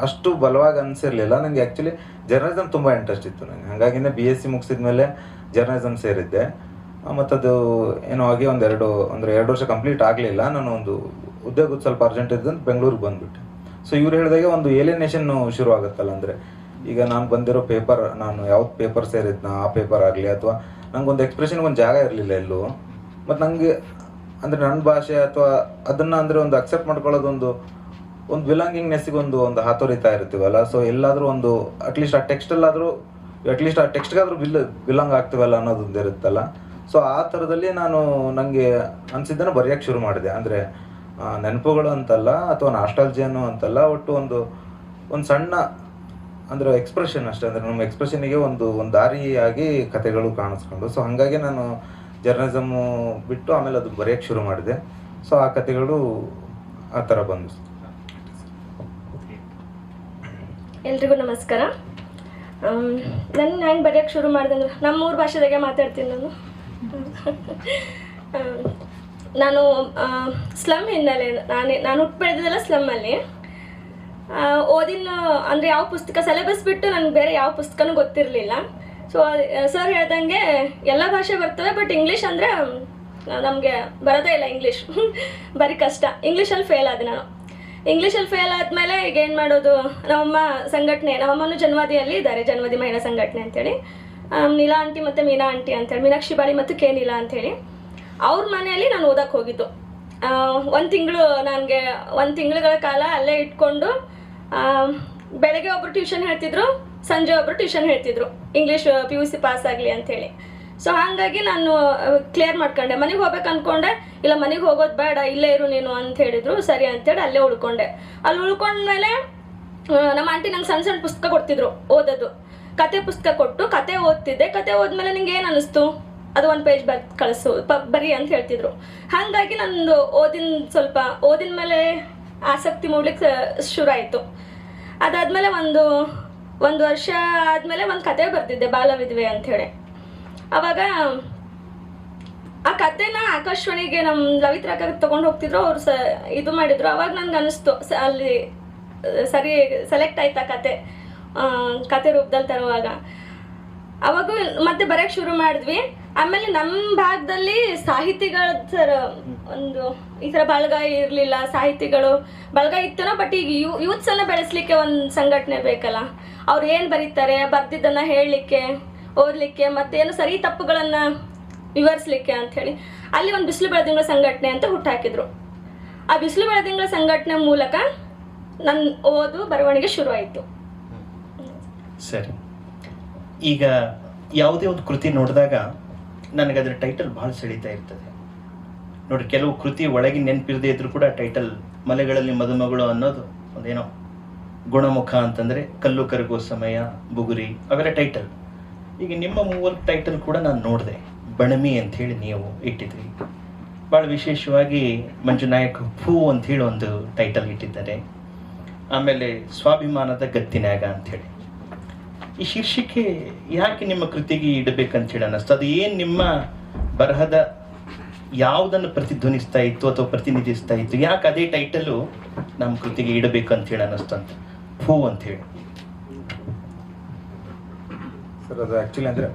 ಅಷ್ಟು ಬಲವಾಗಿ ಅನಿಸಿರ್ಲಿಲ್ಲ. ನನಗೆ ಆ್ಯಕ್ಚುಲಿ ಜರ್ನಲಿಸಮ್ ತುಂಬ ಇಂಟ್ರೆಸ್ಟ್ ಇತ್ತು ನನಗೆ. ಹಾಗಾಗಿನೇ BSc ಮುಗಿಸಿದ್ಮೇಲೆ ಜರ್ನಲಿಸಮ್ ಸೇರಿದ್ದೆ. ಮತ್ತು ಅದು ಏನೋ ಆಗಿ 2 ವರ್ಷ ಕಂಪ್ಲೀಟ್ ಆಗಲಿಲ್ಲ. ನಾನು ಒಂದು ಉದ್ಯೋಗದ ಸ್ವಲ್ಪ ಅರ್ಜೆಂಟ್ ಇದ್ದಂತ ಬೆಂಗಳೂರಿಗೆ ಬಂದುಬಿಟ್ಟೆ. ಸೊ ಇವ್ರು ಹೇಳಿದಾಗೆ ಒಂದು ಏಲಿಯನೇಷನ್ ಶುರು ಆಗುತ್ತಲ್ಲ. ಅಂದರೆ ಈಗ ನಾನು ಬಂದಿರೋ ಪೇಪರ್, ನಾನು ಯಾವ್ದು ಪೇಪರ್ ಸೇರಿದ್ನ ಆ ಪೇಪರ್ ಆಗಲಿ, ಅಥವಾ ನಂಗೊಂದು ಎಕ್ಸ್ಪ್ರೆಷನ್ಗೆ ಒಂದು ಜಾಗ ಇರಲಿಲ್ಲ ಎಲ್ಲೂ. ಮತ್ತು ನನಗೆ ಅಂದರೆ ನನ್ನ ಭಾಷೆ ಅಥವಾ ಅದನ್ನು ಅಂದರೆ ಒಂದು ಅಕ್ಸೆಪ್ಟ್ ಮಾಡ್ಕೊಳ್ಳೋದೊಂದು ಬಿಲಾಂಗಿಂಗ್ನೆಸ್ಸಿಗೆ ಒಂದು ಹಾತೊರಿತಾ ಇರ್ತೀವಲ್ಲ. ಸೊ ಎಲ್ಲಾದರೂ ಒಂದು ಅಟ್ಲೀಸ್ಟ್ ಆ ಟೆಕ್ಸ್ಟಲ್ಲಾದರೂ ಅಟ್ಲೀಸ್ಟ್ ಆ ಟೆಕ್ಸ್ಟ್ಗಾದರೂ ಬಿಲಾಂಗ್ ಆಗ್ತೀವಲ್ಲ ಅನ್ನೋದೊಂದು ಇರುತ್ತಲ್ಲ. ಸೊ ಆ ಥರದಲ್ಲಿ ನನಗೆ ಅನಿಸಿದ್ದನ್ನು ಬರೆಯೋಕ್ಕೆ ಶುರು ಮಾಡಿದೆ. ಅಂದರೆ ನೆನಪುಗಳು ಅಂತಲ್ಲ, ಅಥವಾ ನಾಸ್ಟಾಲ್ಜಿಯನ್ನು ಅಂತಲ್ಲ, ಒಟ್ಟು ಒಂದು ಸಣ್ಣ ಅಂದರೆ ಎಕ್ಸ್ಪ್ರೆಷನ್ ಅಷ್ಟೇ. ಅಂದರೆ ನಮ್ಮ ಎಕ್ಸ್ಪ್ರೆಷನಿಗೆ ಒಂದು ದಾರಿಯಾಗಿ ಕಥೆಗಳು ಕಾಣಿಸ್ಕೊಂಡು. ಸೊ ಹಾಗಾಗಿ ನಾನು ಜರ್ನಲಿಸಮ್ಮು ಬಿಟ್ಟು ಆಮೇಲೆ ಅದು ಬರೆಯೋಕ್ಕೆ ಶುರು ಮಾಡಿದೆ. ಸೊ ಆ ಕಥೆಗಳು ಆ ಥರ ಬಂದು. ಎಲ್ರಿಗೂ ನಮಸ್ಕಾರ. ನಾನು ಬರೆಯೋಕ್ಕೆ ಶುರು ಮಾಡಿದೆ ನಮ್ಮೂರ ಭಾಷೆದಾಗೆ ಮಾತಾಡ್ತೀನಿ ನಾನು ಸ್ಲಮ್ ಹಿನ್ನೆಲೆ. ನಾನು ಹುಟ್ಟು ಬೆಳೆದಿದ್ದೆಲ್ಲ ಸ್ಲಮ್ಮಲ್ಲಿ. ಓದಿನ ಅಂದರೆ ಯಾವ ಪುಸ್ತಕ ಸಿಲೆಬಸ್ ಬಿಟ್ಟು ನನಗೆ ಬೇರೆ ಯಾವ ಪುಸ್ತಕನೂ ಗೊತ್ತಿರಲಿಲ್ಲ. ಸೊ ಸರ್ ಹೇಳ್ದಂಗೆ ಎಲ್ಲ ಭಾಷೆ ಬರ್ತವೆ, ಬಟ್ ಇಂಗ್ಲೀಷ್ ಅಂದರೆ ನಮಗೆ ಬರೋದೇ ಇಲ್ಲ ಇಂಗ್ಲೀಷ್ ಬರೀ ಕಷ್ಟ. ಇಂಗ್ಲೀಷಲ್ಲಿ ಫೇಲ್ ಆದೆ ನಾನು. ಇಂಗ್ಲೀಷಲ್ಲಿ ಫೇಲ್ ಆದಮೇಲೆ ಈಗ ಏನು ಮಾಡೋದು, ನಮ್ಮಮ್ಮ ಸಂಘಟನೆ, ನಮ್ಮಮ್ಮನೂ ಜನ್ವಾದಿಯಲ್ಲಿ ಇದ್ದಾರೆ, ಜನ್ವಾದಿ ಮಹಿಳಾ ಸಂಘಟನೆ ಅಂತೇಳಿ, ನೀಲಾ ಆಂಟಿ ಮತ್ತು ಮೀನಾ ಆಂಟಿ ಅಂತೇಳಿ, ಮೀನಾಕ್ಷಿ ಬಾಳಿ ಮತ್ತು ಕೆ ನೀಲಾ ಅಂಥೇಳಿ, ಅವ್ರ ಮನೆಯಲ್ಲಿ ನಾನು ಓದಕ್ಕೆ ಹೋಗಿದ್ದು. ಒಂದು ತಿಂಗಳುಗಳ ಕಾಲ ಅಲ್ಲೇ ಇಟ್ಕೊಂಡು ಬೆಳಗ್ಗೆ ಒಬ್ಬರು ಟ್ಯೂಷನ್ ಹೇಳ್ತಿದ್ರು, ಸಂಜೆ ಒಬ್ಬರು ಟ್ಯೂಷನ್ ಹೇಳ್ತಿದ್ರು, ಇಂಗ್ಲೀಷ್ PUC ಪಾಸ್ ಆಗಲಿ ಅಂಥೇಳಿ. ಸೊ ಹಾಗಾಗಿ ನಾನು ಕ್ಲಿಯರ್ ಮಾಡ್ಕೊಂಡೆ. ಮನೆಗೆ ಹೋಗ್ಬೇಕು ಅಂದ್ಕೊಂಡೆ, ಇಲ್ಲ ಮನೆಗೆ ಹೋಗೋದು ಬೇಡ, ಇಲ್ಲೇ ಇರು ನೀನು ಅಂತ ಹೇಳಿದ್ರು. ಸರಿ ಅಂತೇಳಿ ಅಲ್ಲೇ ಉಳ್ಕೊಂಡೆ. ಅಲ್ಲಿ ಉಳ್ಕೊಂಡ್ಮೇಲೆ ನಮ್ಮ ಆಂಟಿ ನಂಗೆ ಸಣ್ಣ ಸಣ್ಣ ಪುಸ್ತಕ ಕೊಡ್ತಿದ್ರು ಓದೋದು, ಕತೆ ಪುಸ್ತಕ ಕೊಟ್ಟು ಕತೆ ಓದ್ತಿದ್ದೆ. ಕತೆ ಓದ್ಮೇಲೆ ನಿಂಗೆ ಏನು ಅನ್ನಿಸ್ತು, ಅದು 1 ಪೇಜ್ ಕಳಿಸು ಬರೀ ಅಂತ ಹೇಳ್ತಿದ್ರು. ಹಾಗಾಗಿ ನಂದು ಓದಿನ ಮೇಲೆ ಆಸಕ್ತಿ ಮೂಡ್ಲಿಕ್ಕೆ ಶುರು ಆಯಿತು. ಅದಾದಮೇಲೆ ಒಂದು ವರ್ಷ ಆದಮೇಲೆ ಒಂದು ಕತೆ ಬರ್ತಿದ್ದೆ, ಬಾಲವಿಧವೆ ಅಂಥೇಳಿ. ಅವಾಗ ಆ ಕತೆನ ಆಕಾಶವಾಣಿಗೆ ನಮ್ಮ ಲವಿತ್ರಾಕ ತೊಗೊಂಡು ಹೋಗ್ತಿದ್ರು, ಅವ್ರು ಇದು ಮಾಡಿದ್ರು. ಅವಾಗ ನನ್ಗೆ ಅನ್ನಿಸ್ತು ಅಲ್ಲಿ ಸರಿ ಸೆಲೆಕ್ಟ್ ಆಯ್ತು ಆ ಕತೆ ರೂಪದಲ್ಲಿ ತರುವಾಗ. ಅವಾಗ ಮತ್ತೆ ಬರೋಕ್ಕೆ ಶುರು ಮಾಡಿದ್ವಿ. ಆಮೇಲೆ ನಮ್ಮ ಭಾಗದಲ್ಲಿ ಸಾಹಿತಿಗಳ ಥರ ಈ ಥರ ಬಳಗ ಇರಲಿಲ್ಲ. ಸಾಹಿತಿಗಳು ಬಳಗ ಇತ್ತನೋ, ಬಟ್ ಈಗ ಯೂತ್ಸನ್ನು ಬೆಳೆಸಲಿಕ್ಕೆ ಒಂದು ಸಂಘಟನೆ ಬೇಕಲ್ಲ. ಅವ್ರು ಏನು ಬರೀತಾರೆ, ಬರ್ದಿದ್ದನ್ನು ಹೇಳಲಿಕ್ಕೆ, ಓದಲಿಕ್ಕೆ, ಮತ್ತೇನು ಸರಿ ತಪ್ಪುಗಳನ್ನು ವಿವರಿಸಲಿಕ್ಕೆ ಅಂಥೇಳಿ ಅಲ್ಲಿ ಒಂದು ಬಿಸಿಲು ಬೆಳದಿಂಗಳ ಸಂಘಟನೆ ಅಂತ ಹುಟ್ಟಾಕಿದ್ರು. ಆ ಬಿಸಿಲು ಬೆಳದಿಂಗಳ ಸಂಘಟನೆ ಮೂಲಕ ನನ್ನ ಓದು ಬರವಣಿಗೆ ಶುರು ಆಯಿತು. ಸರಿ, ಈಗ ಯಾವುದೇ ಒಂದು ಕೃತಿ ನೋಡಿದಾಗ ನನಗೆ ಅದರ ಟೈಟಲ್ ಭಾಳ ಸೆಳೀತಾ ಇರ್ತದೆ ನೋಡಿ. ಕೆಲವು ಕೃತಿ ಒಳಗೆ ನೆನಪಿರದೇ ಇದ್ರೂ ಕೂಡ ಟೈಟಲ್, ಮಲೆಗಳಲ್ಲಿ ಮದುಮಗಳು ಅನ್ನೋದು ಒಂದೇನೋ, ಗುಣಮುಖ ಅಂತಂದರೆ ಕಲ್ಲು ಕರಗುವ ಸಮಯ, ಬುಗುರಿ, ಅವೆಲ್ಲ ಟೈಟಲ್. ಈಗ ನಿಮ್ಮ 3 ಟೈಟಲ್ ಕೂಡ ನಾನು ನೋಡಿದೆ. ಬಣಮಿ ಅಂಥೇಳಿ ನೀವು ಇಟ್ಟಿದ್ರಿ. ಭಾಳ ವಿಶೇಷವಾಗಿ ಮಂಜುನಾಯಕ್ ಫೂ ಅಂಥೇಳಿ ಒಂದು ಟೈಟಲ್ ಇಟ್ಟಿದ್ದಾರೆ. ಆಮೇಲೆ ಸ್ವಾಭಿಮಾನದ ಗತ್ತಿನಾಗ ಅಂಥೇಳಿ. ಈ ಶೀರ್ಷಿಕೆ ಯಾಕೆ ನಿಮ್ಮ ಕೃತಿಗೆ ಇಡಬೇಕಂತೇಳಿ ಅನ್ನಿಸ್ತು? ಅದು ಏನು ನಿಮ್ಮ ಬರಹದ ಯಾವುದನ್ನು ಪ್ರತಿಧ್ವನಿಸ್ತಾ ಇತ್ತು ಅಥವಾ ಪ್ರತಿನಿಧಿಸ್ತಾ ಇತ್ತು? ಯಾಕೆ ಅದೇ ಟೈಟಲು ನಮ್ಮ ಕೃತಿಗೆ ಇಡಬೇಕು ಅಂತೇಳಿ ಅನ್ನಿಸ್ತು ಅಂತ, ಫೂ ಅಂಥೇಳಿ? ಸರ್, ಅದು ಆ್ಯಕ್ಚುಲಿ ಅಂದರೆ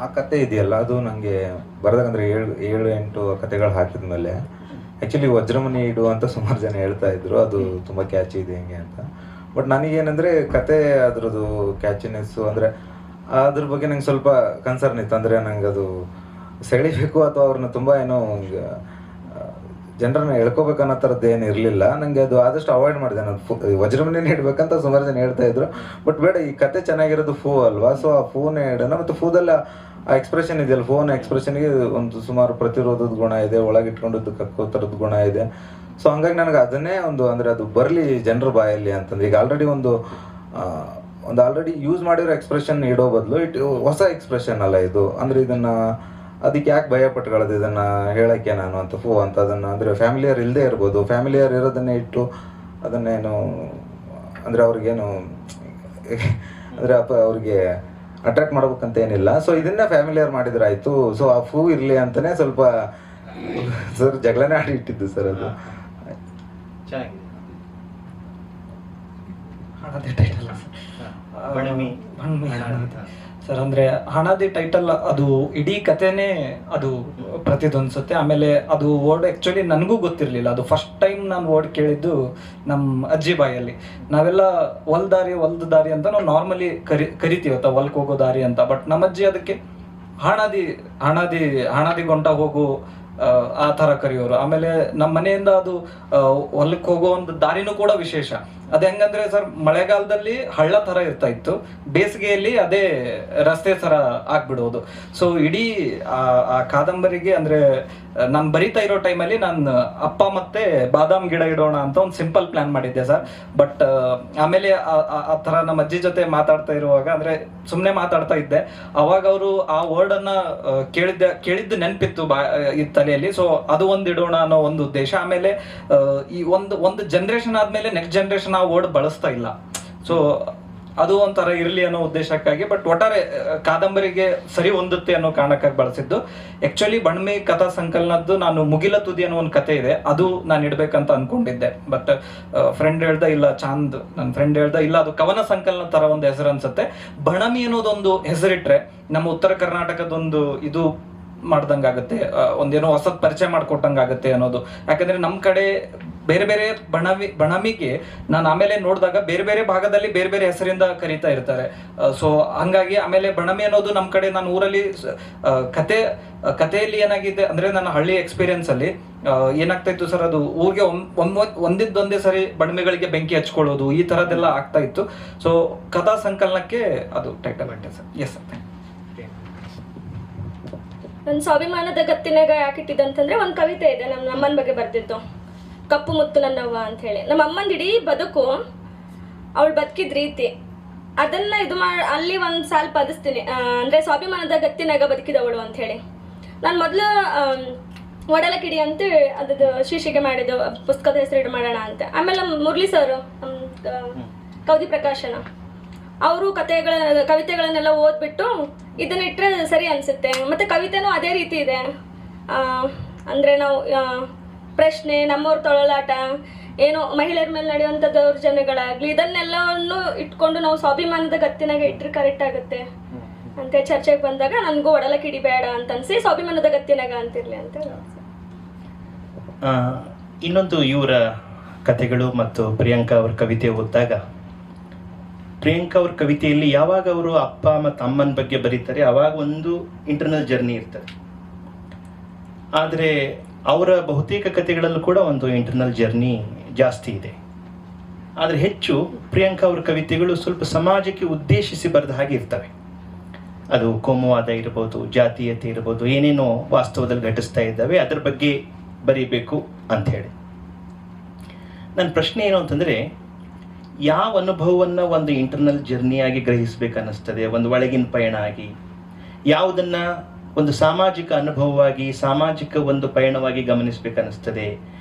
ಆ ಕತೆ ಇದೆಯಲ್ಲ, ಅದು ನನಗೆ ಬರೆದಾಗಂದ್ರೆ 7-8 ಕತೆಗಳು ಹಾಕಿದ್ಮೇಲೆ ಆ್ಯಕ್ಚುಲಿ ವಜ್ರಮಣಿ ಇಡು ಅಂತ ಸುಮಾರು ಜನ ಹೇಳ್ತಾ ಇದ್ರು, ಅದು ತುಂಬ ಕ್ಯಾಚಿ ಇದೆ ಹೆಂಗೆ ಅಂತ. ಬಟ್ ನನಗೇನಂದರೆ ಕತೆ ಅದ್ರದ್ದು ಕ್ಯಾಚಿನೆಸ್ಸು ಅಂದರೆ ಅದ್ರ ಬಗ್ಗೆ ನಂಗೆ ಸ್ವಲ್ಪ ಕನ್ಸರ್ನ್ ಇತ್ತು. ಅಂದರೆ ನಂಗೆ ಅದು ಸೆಳಿಬೇಕು ಅಥವಾ ಅವ್ರನ್ನ ತುಂಬ ಏನೋ ಜನರನ್ನ ಎಳ್ಕೋಬೇಕು ಅನ್ನೋ ಥರದ್ದು ಏನು ಇರಲಿಲ್ಲ. ನನಗೆ ಅದು ಆದಷ್ಟು ಅವಾಯ್ಡ್ ಮಾಡಿದೆ. ನಾನು ವಜ್ರಮಣಿನೇ ಇಡಬೇಕಂತ ಸುಮಾರು ಜನ ಹೇಳ್ತಾ ಇದ್ರು. ಬಟ್ ಬೇಡ, ಈ ಕತೆ ಚೆನ್ನಾಗಿರೋದು ಫೂ ಅಲ್ವಾ, ಸೊ ಆ ಫೂನೇ ಇಡೋಣ. ಮತ್ತು ಫೂದಲ್ಲ ಆ ಎಕ್ಸ್ಪ್ರೆಷನ್ ಇದೆಯಲ್ಲ, ಫೋನ್ ಎಕ್ಸ್ಪ್ರೆಷನ್ಗೆ ಒಂದು ಸುಮಾರು ಪ್ರತಿರೋಧದ ಗುಣ ಇದೆ, ಒಳಗಿಟ್ಕೊಂಡದ್ದು ಕಕ್ಕೋ ಥರದ್ದು ಗುಣ ಇದೆ. ಸೊ ಹಂಗಾಗಿ ನನಗೆ ಅದನ್ನೇ ಅಂದರೆ ಅದು ಬರಲಿ ಜನರ ಬಾಯಲ್ಲಿ ಅಂತಂದ್ರೆ. ಈಗ ಆಲ್ರೆಡಿ ಒಂದು ಆಲ್ರೆಡಿ ಯೂಸ್ ಮಾಡಿರೋ ಎಕ್ಸ್ಪ್ರೆಷನ್ ಇಡೋ ಬದಲು ಹೊಸ ಎಕ್ಸ್ಪ್ರೆಷನ್ ಅಲ್ಲ ಇದು. ಅಂದರೆ ಇದನ್ನು ಅದಕ್ಕೆ ಯಾಕೆ ಭಯ ಪಟ್ಕೊಳ್ಳೋದು, ಇದನ್ನು ಹೇಳೋಕ್ಕೆ ನಾನು ಅಂತ ಫೂ ಅಂತ ಅದನ್ನು ಅಂದರೆ ಫ್ಯಾಮಿಲಿಯರ್ ಇಲ್ಲದೆ ಇರ್ಬೋದು. ಫ್ಯಾಮಿಲಿಯರ್ ಇರೋದನ್ನೇ ಇಟ್ಟು ಅದನ್ನೇನು ಅಂದರೆ ಅವ್ರಿಗೇನು ಅಂದರೆ ಅವ್ರಿಗೆ ಅಟ್ರಾಕ್ಟ್ ಮಾಡ್ಬೇಕಂತ ಏನಿಲ್ಲ. ಸೊ ಇದನ್ನ ಫ್ಯಾಮಿಲಿಯರ್ ಮಾಡಿದ್ರೆ ಆಯಿತು. ಸೊ ಆ ಫೂ ಇರಲಿ ಅಂತಲೇ ಸ್ವಲ್ಪ ಸರ್ ಜಗಳನೇ ಆಡಿ ಇಟ್ಟಿದ್ದು ಸರ್. ಅದು ಚೆನ್ನಾಗಿದೆ. ಹಣದಿ ಟೈಟಲ್ ಸರ್, ಅಂದರೆ ಹಣದಿ ಟೈಟಲ್ ಅದು ಇಡೀ ಕಥೆನೇ ಅದು ಪ್ರತಿಧ್ವನಿಸುತ್ತೆ. ಆಮೇಲೆ ಅದು ವರ್ಡ್ ಆ್ಯಕ್ಚುಲಿ ನನಗೂ ಗೊತ್ತಿರಲಿಲ್ಲ. ಅದು ಫಸ್ಟ್ ಟೈಮ್ ನಾನು ವರ್ಡ್ ಕೇಳಿದ್ದು ನಮ್ಮ ಅಜ್ಜಿ ಬಾಯಲ್ಲಿ. ನಾವೆಲ್ಲ ಹೊಲ್ದ ದಾರಿ ಅಂತ ನಾವು ನಾರ್ಮಲಿ ಕರಿತೀವಿ ಅಥವಾ ಹೊಲ್ಕ್ ಹೋಗೋ ದಾರಿ ಅಂತ. ಬಟ್ ನಮ್ಮ ಅಜ್ಜಿ ಅದಕ್ಕೆ ಹಣದಿ ಗೊಂಟ ಹೋಗು ಆ ಥರ ಕರೆಯೋರು. ಆಮೇಲೆ ನಮ್ಮ ಮನೆಯಿಂದ ಅದು ಹೊಲಕ್ಕೆ ಹೋಗೋ ಒಂದು ದಾರಿನೂ ಕೂಡ ವಿಶೇಷ. ಅದು ಹೆಂಗಂದ್ರೆ ಸರ್, ಮಳೆಗಾಲದಲ್ಲಿ ಹಳ್ಳ ಥರ ಇರ್ತಾ ಇತ್ತು, ಬೇಸಿಗೆಯಲ್ಲಿ ಅದೇ ರಸ್ತೆ ಥರ ಆಗ್ಬಿಡೋದು. ಸೊ ಇಡೀ ಆ ಕಾದಂಬರಿಗೆ ಅಂದರೆ ನಾನು ಬರಿತಾ ಇರೋ ಟೈಮಲ್ಲಿ ನಾನು ಅಪ್ಪ ಮತ್ತೆ ಬಾದಾಮ್ ಗಿಡ ಇಡೋಣ ಅಂತ ಒಂದು ಸಿಂಪಲ್ ಪ್ಲಾನ್ ಮಾಡಿದ್ದೆ ಸರ್. ಬಟ್ ಆಮೇಲೆ ಆ ಥರ ನಮ್ಮ ಅಜ್ಜಿ ಜೊತೆ ಮಾತಾಡ್ತಾ ಇರುವಾಗ, ಅಂದರೆ ಸುಮ್ಮನೆ ಮಾತಾಡ್ತಾ ಇದ್ದೆ, ಅವಾಗ ಅವರು ಆ ವರ್ಡನ್ನು ಕೇಳಿದ್ದು ನೆನಪಿತ್ತು ಈ ತಲೆಯಲ್ಲಿ. ಸೊ ಅದು ಒಂದು ಇಡೋಣ ಅನ್ನೋ ಒಂದು ಉದ್ದೇಶ. ಆಮೇಲೆ ಈ ಒಂದು ಜನ್ರೇಷನ್ ಆದಮೇಲೆ ನೆಕ್ಸ್ಟ್ ಜನ್ರೇಷನ್ ಆ ವರ್ಡ್ ಬಳಸ್ತಾ ಇಲ್ಲ. ಸೊ ಅದು ಒಂಥರ ಇರಲಿ ಅನ್ನೋ ಉದ್ದೇಶಕ್ಕಾಗಿ. ಬಟ್ ಒಟ್ಟಾರೆ ಕಾದಂಬರಿಗೆ ಸರಿ ಹೊಂದುತ್ತೆ ಅನ್ನೋ ಕಾರಣಕ್ಕಾಗಿ ಬಳಸಿದ್ದು. ಆ್ಯಕ್ಚುಲಿ ಬಣ್ಮೆ ಕಥಾ ಸಂಕಲನದ್ದು ನಾನು ಮುಗಿಲ ತುದಿ ಅನ್ನೋ ಒಂದು ಕತೆ ಇದೆ, ಅದು ನಾನು ಇಡಬೇಕಂತ ಅನ್ಕೊಂಡಿದ್ದೆ. ಬಟ್ ಫ್ರೆಂಡ್ ಹೇಳ್ದ ಇಲ್ಲ, ನನ್ನ ಫ್ರೆಂಡ್ ಹೇಳ್ದ ಇಲ್ಲ, ಅದು ಕವನ ಸಂಕಲನ ಥರ ಒಂದು ಹೆಸರು ಅನ್ಸುತ್ತೆ. ಬಣಮಿ ಅನ್ನೋದೊಂದು ಹೆಸರಿಟ್ರೆ ನಮ್ಮ ಉತ್ತರ ಕರ್ನಾಟಕದೊಂದು ಇದು ಮಾಡ್ದಂಗಾಗುತ್ತೆ, ಒಂದೇನೋ ಹೊಸದ್ ಪರಿಚಯ ಮಾಡ್ಕೊಟ್ಟಂಗಾಗುತ್ತೆ ಅನ್ನೋದು. ಯಾಕಂದ್ರೆ ನಮ್ಮ ಕಡೆ ಬೇರೆ ಬೇರೆ ಬಣಮಿಗೆ ನಾನು ಆಮೇಲೆ ನೋಡಿದಾಗ ಬೇರೆ ಬೇರೆ ಭಾಗದಲ್ಲಿ ಬೇರೆ ಬೇರೆ ಹೆಸರಿಂದ ಕರೀತಾ ಇರ್ತಾರೆ. ಸೊ ಹಂಗಾಗಿ ಆಮೇಲೆ ಬಣಮಿ ಅನ್ನೋದು ನಮ್ಮ ಕಡೆ, ನಾನು ಊರಲ್ಲಿ ಕಥೆಯಲ್ಲಿ ಏನಾಗಿದೆ ಅಂದ್ರೆ ನನ್ನ ಹಳ್ಳಿ ಎಕ್ಸ್ಪೀರಿಯನ್ಸ್ ಅಲ್ಲಿ ಏನಾಗ್ತಾ ಇತ್ತು ಸರ್, ಅದು ಊರಿಗೆ ಒಂದೇ ಸರಿ ಬಣಮೆಗಳಿಗೆ ಬೆಂಕಿ ಹಚ್ಕೊಳ್ಳೋದು, ಈ ತರದೆಲ್ಲ ಆಗ್ತಾ ಇತ್ತು. ಸೊ ಕಥಾ ಸಂಕಲನಕ್ಕೆ ಅದು ಟೈಟಲ್ ಇಟ್ಟೆ ಸರ್. Yes sir. ನನ್ನ ಸ್ವಾಭಿಮಾನದ ಗತ್ತಿನಾಗ ಯಾಕೆ ಇಟ್ಟಿದ್ದಂತಂದ್ರೆ ಒಂದು ಕವಿತೆ ಇದೆ ನಮ್ಮ ಅಮ್ಮನ ಬಗ್ಗೆ ಬರ್ತಿತ್ತು, ಕಪ್ಪು ಮುತ್ತು ನನ್ನವ್ವ ಅಂತ ಹೇಳಿ. ನಮ್ಮ ಅಮ್ಮನ ಇಡೀ ಬದುಕು, ಅವಳು ಬದುಕಿದ ರೀತಿ, ಅದನ್ನ ಇದು ಅಲ್ಲಿ ಒಂದು ಸಾಲ್ ಪದಿಸ್ತೀನಿ. ಅಂದ್ರೆ ಸ್ವಾಭಿಮಾನದ ಗತ್ತಿನಾಗ ಬದುಕಿದವಳು ಅಂತ ಹೇಳಿ. ನಾನು ಮೊದಲು ಒಡಲ ಕಿಡಿ ಅಂತ ಅದದ್ದು ಶೀರ್ಷಿಕೆ ಮಾಡಿದ್ದು, ಪುಸ್ತಕದ ಹೆಸರು ಇಡು ಮಾಡೋಣ ಅಂತ. ಆಮೇಲೆ ನಮ್ಮ ಮುರಳಿ ಸರ್, ಕೌದಿ ಪ್ರಕಾಶನ, ಅವರು ಕವಿತೆಗಳನ್ನೆಲ್ಲ ಓದ್ಬಿಟ್ಟು ಇದನ್ನ ಇಟ್ಟರೆ ಸರಿ ಅನ್ಸುತ್ತೆ. ಮತ್ತೆ ಕವಿತೆನೂ ಅದೇ ರೀತಿ ಇದೆ. ಅಂದ್ರೆ ನಾವು ಪ್ರಶ್ನೆ, ನಮ್ಮವ್ರ ತೊಳಲಾಟ, ಏನೋ ಮಹಿಳೆಯರ ಮೇಲೆ ನಡೆಯುವಂಥ ದೌರ್ಜನ್ಯಗಳಾಗ್ಲಿ, ಇದನ್ನೆಲ್ಲವನ್ನು ಇಟ್ಕೊಂಡು ನಾವು ಸ್ವಾಭಿಮಾನದ ಗತ್ತಿನಾಗ ಇಟ್ಟರೆ ಕರೆಕ್ಟ್ ಆಗುತ್ತೆ ಅಂತ ಚರ್ಚೆಗೆ ಬಂದಾಗ ನನಗೂ ಒಡಲ ಕಿಡಿ ಬೇಡ ಅಂತ ಅನ್ಸಿ ಸ್ವಾಭಿಮಾನದ ಗತ್ತಿನಾಗ ಅಂತಿರ್ಲಿ ಅಂತ. ಇನ್ನೊಂದು ಇವರ ಕಥೆಗಳು ಮತ್ತು ಪ್ರಿಯಾಂಕಾ ಅವ್ರ ಕವಿತೆ ಓದಿದಾಗ, ಪ್ರಿಯಾಂಕಾ ಅವ್ರ ಕವಿತೆಯಲ್ಲಿ ಯಾವಾಗ ಅವರು ಅಪ್ಪ ಮತ್ತು ಅಮ್ಮನ ಬಗ್ಗೆ ಬರೀತಾರೆ ಅವಾಗ ಒಂದು ಇಂಟರ್ನಲ್ ಜರ್ನಿ ಇರ್ತದೆ. ಆದರೆ ಅವರ ಬಹುತೇಕ ಕಥೆಗಳಲ್ಲೂ ಕೂಡ ಒಂದು ಇಂಟರ್ನಲ್ ಜರ್ನಿ ಜಾಸ್ತಿ ಇದೆ. ಆದರೆ ಹೆಚ್ಚು ಪ್ರಿಯಾಂಕಾ ಅವ್ರ ಕವಿತೆಗಳು ಸ್ವಲ್ಪ ಸಮಾಜಕ್ಕೆ ಉದ್ದೇಶಿಸಿ ಬರೆದ ಹಾಗೆ ಇರ್ತವೆ. ಅದು ಕೋಮುವಾದ ಇರ್ಬೋದು, ಜಾತೀಯತೆ ಇರ್ಬೋದು, ಏನೇನೋ ವಾಸ್ತವದಲ್ಲಿ ಘಟಿಸ್ತಾ ಇದ್ದಾವೆ, ಅದರ ಬಗ್ಗೆ ಬರೀಬೇಕು ಅಂಥೇಳಿ. ನನ್ನ ಪ್ರಶ್ನೆ ಏನು ಅಂತಂದರೆ, ಯಾವ ಅನುಭವವನ್ನು ಒಂದು ಇಂಟರ್ನಲ್ ಜರ್ನಿಯಾಗಿ ಗ್ರಹಿಸಬೇಕನ್ನಿಸ್ತದೆ, ಒಂದು ಒಳಗಿನ ಪಯಣ ಆಗಿ, ಯಾವುದನ್ನು ಒಂದು ಸಾಮಾಜಿಕ ಅನುಭವವಾಗಿ, ಸಾಮಾಜಿಕ ಒಂದು ಪಯಣವಾಗಿ ಗಮನಿಸಬೇಕನ್ನಿಸ್ತದೆ?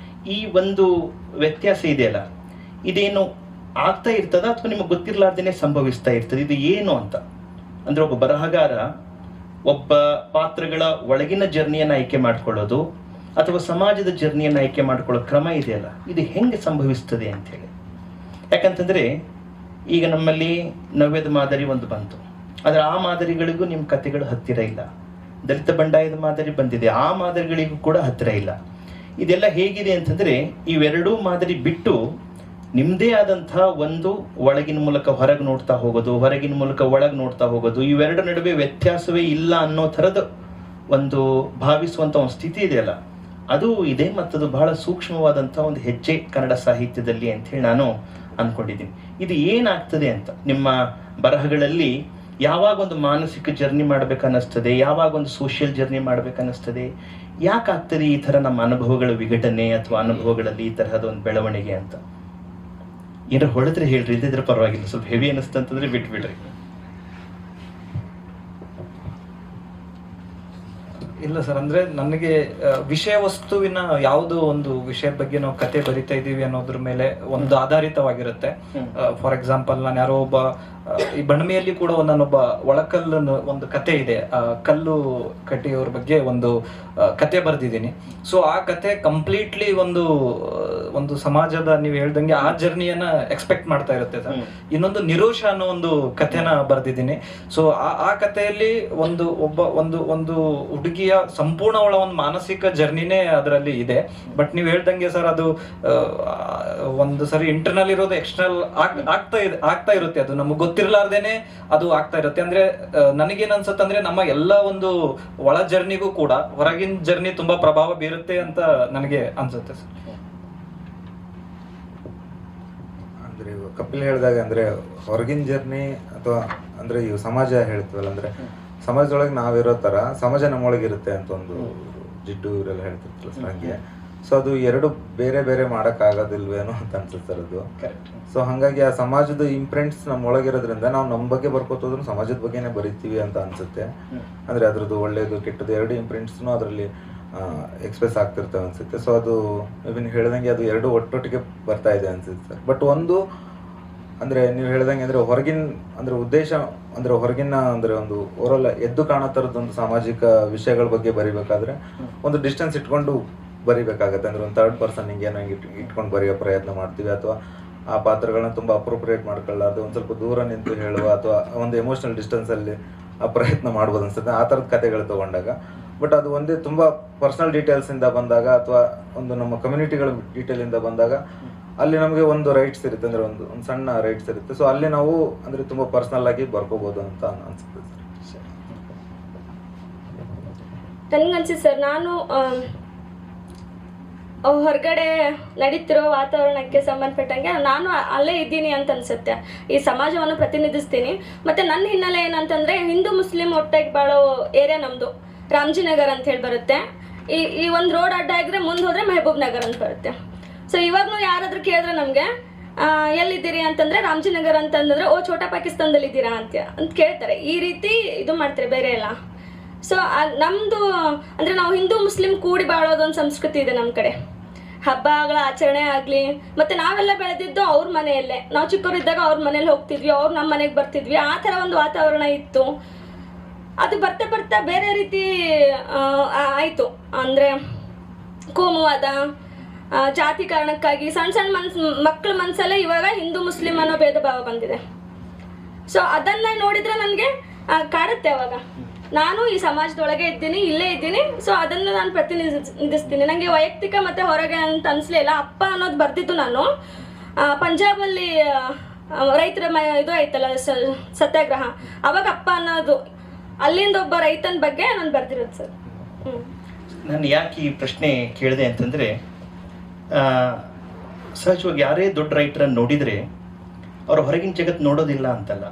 ಈ ಒಂದು ವ್ಯತ್ಯಾಸ ಇದೆಯಲ್ಲ, ಇದೇನು ಆಗ್ತಾ ಇರ್ತದ ಅಥವಾ ನಿಮಗೆ ಗೊತ್ತಿರಲಾರ್ದೇ ಸಂಭವಿಸ್ತಾ ಇರ್ತದೆ? ಇದು ಏನು ಅಂತ ಅಂದರೆ, ಒಬ್ಬ ಬರಹಗಾರ ಒಬ್ಬ ಪಾತ್ರಗಳ ಒಳಗಿನ ಜರ್ನಿಯನ್ನು ಆಯ್ಕೆ ಮಾಡ್ಕೊಳ್ಳೋದು ಅಥವಾ ಸಮಾಜದ ಜರ್ನಿಯನ್ನು ಆಯ್ಕೆ ಮಾಡ್ಕೊಳ್ಳೋ ಕ್ರಮ ಇದೆಯಲ್ಲ, ಇದು ಹೆಂಗೆ ಸಂಭವಿಸ್ತದೆ ಅಂಥೇಳಿ. ಯಾಕಂತಂದರೆ ಈಗ ನಮ್ಮಲ್ಲಿ ನವ್ಯದ ಮಾದರಿ ಒಂದು ಬಂತು, ಆದರೆ ಆ ಮಾದರಿಗಳಿಗೂ ನಿಮ್ಮ ಕಥೆಗಳು ಹತ್ತಿರ ಇಲ್ಲ. ದಲಿತ ಬಂಡಾಯದ ಮಾದರಿ ಬಂದಿದೆ, ಆ ಮಾದರಿಗಳಿಗೂ ಕೂಡ ಹತ್ತಿರ ಇಲ್ಲ. ಇದೆಲ್ಲ ಹೇಗಿದೆ ಅಂತಂದರೆ, ಇವೆರಡೂ ಮಾದರಿ ಬಿಟ್ಟು ನಿಮ್ಮದೇ ಆದಂತಹ ಒಂದು ಒಳಗಿನ ಮೂಲಕ ಹೊರಗೆ ನೋಡ್ತಾ ಹೋಗೋದು, ಹೊರಗಿನ ಮೂಲಕ ಒಳಗೆ ನೋಡ್ತಾ ಹೋಗೋದು, ಇವೆರಡರ ನಡುವೆ ವ್ಯತ್ಯಾಸವೇ ಇಲ್ಲ ಅನ್ನೋ ಥರದ ಒಂದು ಭಾವಿಸುವಂಥ ಒಂದು ಸ್ಥಿತಿ ಇದೆಯಲ್ಲ, ಅದು ಇದೆ. ಮತ್ತದು ಬಹಳ ಸೂಕ್ಷ್ಮವಾದಂಥ ಒಂದು ಹೆಜ್ಜೆ ಕನ್ನಡ ಸಾಹಿತ್ಯದಲ್ಲಿ ಅಂಥೇಳಿ ನಾನು ಅಂದ್ಕೊಂಡಿದ್ದೀನಿ. ಇದು ಏನಾಗ್ತದೆ ಅಂತ ನಿಮ್ಮ ಬರಹಗಳಲ್ಲಿ ಯಾವಾಗ ಒಂದು ಮಾನಸಿಕ ಜರ್ನಿ ಮಾಡ್ಬೇಕನ್ನಿಸ್ತದೆ, ಯಾವಾಗ ಒಂದು ಸೋಷಿಯಲ್ ಜರ್ನಿ ಮಾಡ್ಬೇಕನ್ನಿಸ್ತದೆ, ಯಾಕಾಗ್ತದೆ ಈ ಥರ ನಮ್ಮ ಅನುಭವಗಳ ವಿಘಟನೆ ಅಥವಾ ಅನುಭವಗಳಲ್ಲಿ ಈ ತರಹದ ಒಂದು ಬೆಳವಣಿಗೆ ಅಂತ? ಏನಾರು ಹೊಳೆದ್ರೆ ಹೇಳ್ರಿ, ಇಲ್ಲದಿದ್ರೆ ಪರವಾಗಿಲ್ಲ. ಸ್ವಲ್ಪ ಹೆವಿ ಅನ್ನಿಸ್ತಂತಂದ್ರೆ ಬಿಟ್ಬಿಡ್ರಿ. ಇಲ್ಲ ಸರ್, ಅಂದ್ರೆ ನನಗೆ ವಿಷಯ ವಸ್ತುವಿನ ಯಾವುದೋ ಒಂದು ವಿಷಯದ ಬಗ್ಗೆ ನಾವು ಕತೆ ಬರಿತಾ ಇದೀವಿ ಅನ್ನೋದ್ರ ಮೇಲೆ ಒಂದು ಆಧಾರಿತವಾಗಿರುತ್ತೆ. ಫಾರ್ ಎಕ್ಸಾಂಪಲ್, ನಾನು ಯಾರೋ ಒಬ್ಬ ಈ ಬಣಮೆಯಲ್ಲಿ ಕೂಡ ನಾನೊಬ್ಬ ಒಳಕಲ್ಲು ಒಂದು ಕತೆ ಇದೆ, ಕಲ್ಲು ಕಟ್ಟಿಯವ್ರ ಬಗ್ಗೆ ಒಂದು ಕತೆ ಬರೆದಿದ್ದೀನಿ. ಸೊ ಆ ಕತೆ ಕಂಪ್ಲೀಟ್ಲಿ ಒಂದು ಸಮಾಜದ, ನೀವು ಹೇಳ್ದಂಗೆ ಆ ಜರ್ನಿಯನ್ನ ಎಕ್ಸ್ಪೆಕ್ಟ್ ಮಾಡ್ತಾ ಇರುತ್ತೆ ಸರ್. ಇನ್ನೊಂದು ನಿರೋಷ ಅನ್ನೋ ಒಂದು ಕಥೆನ ಬರೆದಿದ್ದೀನಿ. ಸೊ ಆ ಕಥೆಯಲ್ಲಿ ಒಂದು ಹುಡುಗಿಯ ಸಂಪೂರ್ಣ ಒಳ ಒಂದು ಮಾನಸಿಕ ಜರ್ನಿನೇ ಅದರಲ್ಲಿ ಇದೆ. ಬಟ್ ನೀವು ಹೇಳ್ದಂಗೆ ಸರ್, ಅದು ಒಂದು ಸರಿ ಇಂಟರ್ನಲ್ ಇರೋದು ಎಕ್ಸ್ಟರ್ನಲ್ ಆಗ್ತಾ ಇರುತ್ತೆ. ಅದು ನಮಗೆ ಗೊತ್ತಿರಲಾರ್ದೇನೆ ಅದು ಆಗ್ತಾ ಇರುತ್ತೆ. ಅಂದ್ರೆ ನನಗೇನ್ ಅನ್ಸುತ್ತೆ ಅಂದ್ರೆ, ನಮ್ಮ ಎಲ್ಲ ಒಂದು ಒಳ ಜರ್ನಿಗೂ ಕೂಡ ಹೊರಗಿನ ಜರ್ನಿ ತುಂಬಾ ಪ್ರಭಾವ ಬೀರುತ್ತೆ ಅಂತ ನನಗೆ ಅನ್ಸುತ್ತೆ ಸರ್. ಅಂದ್ರೆ ಕಪಿಲ್ ಹೇಳಿದಾಗ, ಅಂದ್ರೆ ಹೊರಗಿನ ಜರ್ನಿ ಅಥವಾ ಅಂದ್ರೆ ಇವು ಸಮಾಜ ಹೇಳ್ತೀವಲ್ಲ, ಅಂದ್ರೆ ಸಮಾಜದೊಳಗೆ ನಾವಿರೋ ತರ ಸಮಾಜ ನಮ್ಮೊಳಗಿರುತ್ತೆ ಅಂತ ಒಂದು ಜಿಡ್ಡು ಇವರೆಲ್ಲ ಹೇಳ್ತಿರ್ತಲ್ಲ ಸರ್, ಹಂಗೆ. ಸೊ ಅದು ಎರಡು ಬೇರೆ ಬೇರೆ ಮಾಡೋಕ್ಕಾಗೋದಿಲ್ವೇನೋ ಅಂತ ಅನ್ಸುತ್ತೆ ಸರ್ ಅದು. ಸೊ ಹಾಗಾಗಿ ಆ ಸಮಾಜದ ಇಂಪ್ರಿಂಟ್ಸ್ ನಮ್ಮೊಳಗಿರೋದ್ರಿಂದ ನಾವು ನಮ್ಮ ಬಗ್ಗೆ ಬರ್ಕೋತೋದ್ರು ಸಮಾಜದ ಬಗ್ಗೆನೇ ಬರಿತೀವಿ ಅಂತ ಅನ್ಸುತ್ತೆ. ಅಂದ್ರೆ ಅದ್ರದ್ದು ಒಳ್ಳೇದು ಕೆಟ್ಟದ್ದು ಎರಡು ಇಂಪ್ರಿಂಟ್ಸ್ನು ಅದರಲ್ಲಿ ಎಕ್ಸ್ಪ್ರೆಸ್ ಆಗ್ತಿರ್ತವೆ ಅನ್ಸುತ್ತೆ. ಸೊ ಅದು ನೀವು ಹೇಳ್ದಂಗೆ ಅದು ಎರಡು ಒಟ್ಟೊಟ್ಟಿಗೆ ಬರ್ತಾ ಇದೆ ಅನ್ಸುತ್ತೆ ಸರ್. ಬಟ್ ಒಂದು ಅಂದ್ರೆ ನೀವು ಹೇಳ್ದಂಗೆ ಅಂದ್ರೆ ಹೊರಗಿನ ಅಂದ್ರೆ ಉದ್ದೇಶ ಅಂದ್ರೆ ಹೊರಗಿನ ಅಂದ್ರೆ ಒಂದು ಓವರಾಲ್ ಎದ್ದು ಕಾಣೋ ಥರದ್ದೊಂದು ಸಾಮಾಜಿಕ ವಿಷಯಗಳ ಬಗ್ಗೆ ಬರಿಬೇಕಾದ್ರೆ ಒಂದು ಡಿಸ್ಟೆನ್ಸ್ ಇಟ್ಕೊಂಡು ಬರಿಬೇಕಾಗತ್ತೆ. ಅಂದ್ರೆ ಒಂದು ಥರ್ಡ್ ಪರ್ಸನ್ ಹಿಂಗೇನೋ ಇಟ್ಕೊಂಡು ಬರೆಯೋ ಪ್ರಯತ್ನ ಮಾಡ್ತೀವಿ, ಅಥವಾ ಆ ಪಾತ್ರಗಳನ್ನ ತುಂಬ ಅಪ್ರೋಪ್ರಿಯೇಟ್ ಮಾಡ್ಕೊಳ್ಳೋದು, ಒಂದು ಸ್ವಲ್ಪ ದೂರ ನಿಂತು ಹೇಳುವ ಅಥವಾ ಒಂದು ಎಮೋಷನಲ್ ಡಿಸ್ಟೆನ್ಸಲ್ಲಿ ಆ ಪ್ರಯತ್ನ ಮಾಡ್ಬೋದು ಅನ್ಸುತ್ತೆ. ಆ ಥರದ ಕಥೆಗಳು ತೊಗೊಂಡಾಗ ಬಟ್ ಅದು ಒಂದೇ ತುಂಬ ಪರ್ಸನಲ್ ಡೀಟೇಲ್ಸಿಂದ ಬಂದಾಗ ಅಥವಾ ಒಂದು ನಮ್ಮ ಕಮ್ಯುನಿಟಿಗಳ ಡೀಟೇಲಿಂದ ಬಂದಾಗ ಅಲ್ಲಿ ನಮಗೆ ಒಂದು ರೈಟ್ಸ್ ಇರುತ್ತೆ, ಅಂದರೆ ಒಂದು ಸಣ್ಣ ರೈಟ್ಸ್ ಇರುತ್ತೆ. ಸೊ ಅಲ್ಲಿ ನಾವು ಅಂದರೆ ತುಂಬ ಪರ್ಸನಲ್ ಆಗಿ ಬರ್ಕೋಬೋದು ಅಂತ ಅನ್ಸುತ್ತೆ ಸರ್. ನನಗನ್ಸಿ ಸರ್, ನಾನು ಹೊರಗಡೆ ನಡೀತಿರೋ ವಾತಾವರಣಕ್ಕೆ ಸಂಬಂಧಪಟ್ಟಂಗೆ ನಾನು ಅಲ್ಲೇ ಇದ್ದೀನಿ ಅಂತ ಅನ್ಸುತ್ತೆ. ಈ ಸಮಾಜವನ್ನು ಪ್ರತಿನಿಧಿಸ್ತೀನಿ. ಮತ್ತು ನನ್ನ ಹಿನ್ನೆಲೆ ಏನಂತಂದರೆ, ಹಿಂದೂ ಮುಸ್ಲಿಂ ಒಟ್ಟಾಗಿ ಬಾಳೋ ಏರಿಯಾ ನಮ್ಮದು ರಾಮ್ಜಿನಗರ್ ಅಂತ ಹೇಳಿ ಬರುತ್ತೆ. ಈ ಒಂದು ರೋಡ್ ಅಡ್ಡ ಆಗಿದ್ರೆ ಮುಂದೆ ಹೋದರೆ ಮೆಹಬೂಬ್ ನಗರ್ ಅಂತ ಬರುತ್ತೆ. ಸೊ ಇವಾಗೂ ಯಾರಾದರೂ ಕೇಳಿದ್ರೆ ನಮಗೆ ಎಲ್ಲಿದ್ದೀರಿ ಅಂತಂದರೆ ರಾಮ್ಜಿನಗರ್ ಅಂತಂದ್ರೆ, ಓ ಛೋಟಾ ಪಾಕಿಸ್ತಾನದಲ್ಲಿ ಇದ್ದೀರಾ ಅಂತ ಕೇಳ್ತಾರೆ. ಈ ರೀತಿ ಇದು ಮಾಡ್ತಾರೆ ಬೇರೆ ಎಲ್ಲ. ಸೊ ನಮ್ಮದು ಅಂದರೆ ನಾವು ಹಿಂದೂ ಮುಸ್ಲಿಂ ಕೂಡಿ ಬಾಳೋದೊಂದು ಸಂಸ್ಕೃತಿ ಇದೆ ನಮ್ಮ ಕಡೆ. ಹಬ್ಬಗಳ ಆಚರಣೆ ಆಗಲಿ, ಮತ್ತು ನಾವೆಲ್ಲ ಬೆಳೆದಿದ್ದು ಅವ್ರ ಮನೆಯಲ್ಲೇ. ನಾವು ಚಿಕ್ಕವರಿದ್ದಾಗ ಅವ್ರ ಮನೇಲಿ ಹೋಗ್ತಿದ್ವಿ, ಅವ್ರು ನಮ್ಮ ಮನೆಗೆ ಬರ್ತಿದ್ವಿ. ಆ ಥರ ಒಂದು ವಾತಾವರಣ ಇತ್ತು. ಅದು ಬರ್ತಾ ಬರ್ತಾ ಬೇರೆ ರೀತಿ ಆಯಿತು. ಅಂದರೆ ಕೋಮುವಾದ, ಜಾತಿ ಕಾರಣಕ್ಕಾಗಿ ಸಣ್ಣ ಸಣ್ಣ ಮಕ್ಕಳ ಮನಸ್ಸಲ್ಲೇ ಇವಾಗ ಹಿಂದೂ ಮುಸ್ಲಿಂ ಅನ್ನೋ ಭೇದ ಭಾವ ಬಂದಿದೆ. ಸೊ ಅದನ್ನು ನೋಡಿದರೆ ನನಗೆ ಕಾಡುತ್ತೆ. ಅವಾಗ ನಾನು ಈ ಸಮಾಜದೊಳಗೆ ಇದ್ದೀನಿ, ಇಲ್ಲೇ ಇದ್ದೀನಿ. ಸೊ ಅದನ್ನು ನಾನು ಪ್ರತಿನಿಧಿಸ್ತೀನಿ. ನನಗೆ ವೈಯಕ್ತಿಕ ಮತ್ತು ಹೊರಗೆ ಅಂತ ಅನಿಸ್ಲಿಲ್ಲ. ಅಪ್ಪ ಅನ್ನೋದು ಬರ್ದಿದ್ದು ನಾನು ಪಂಜಾಬಲ್ಲಿ ರೈತರ ಇದು ಆಯ್ತಲ್ಲ ಸತ್ಯಾಗ್ರಹ, ಅವಾಗ ಅಪ್ಪ ಅನ್ನೋದು ಅಲ್ಲಿಂದ ಒಬ್ಬ ರೈತನ ಬಗ್ಗೆ ನಾನು ಬರ್ದಿರೋದು ಸರ್. ನಾನು ಯಾಕೆ ಈ ಪ್ರಶ್ನೆ ಕೇಳಿದೆ ಅಂತಂದರೆ, ಸಹಜವಾಗಿ ಯಾರೇ ದೊಡ್ಡ ರೈಟರನ್ನು ನೋಡಿದರೆ ಅವರು ಹೊರಗಿನ ಜಗತ್ತು ನೋಡೋದಿಲ್ಲ ಅಂತಲ್ಲ,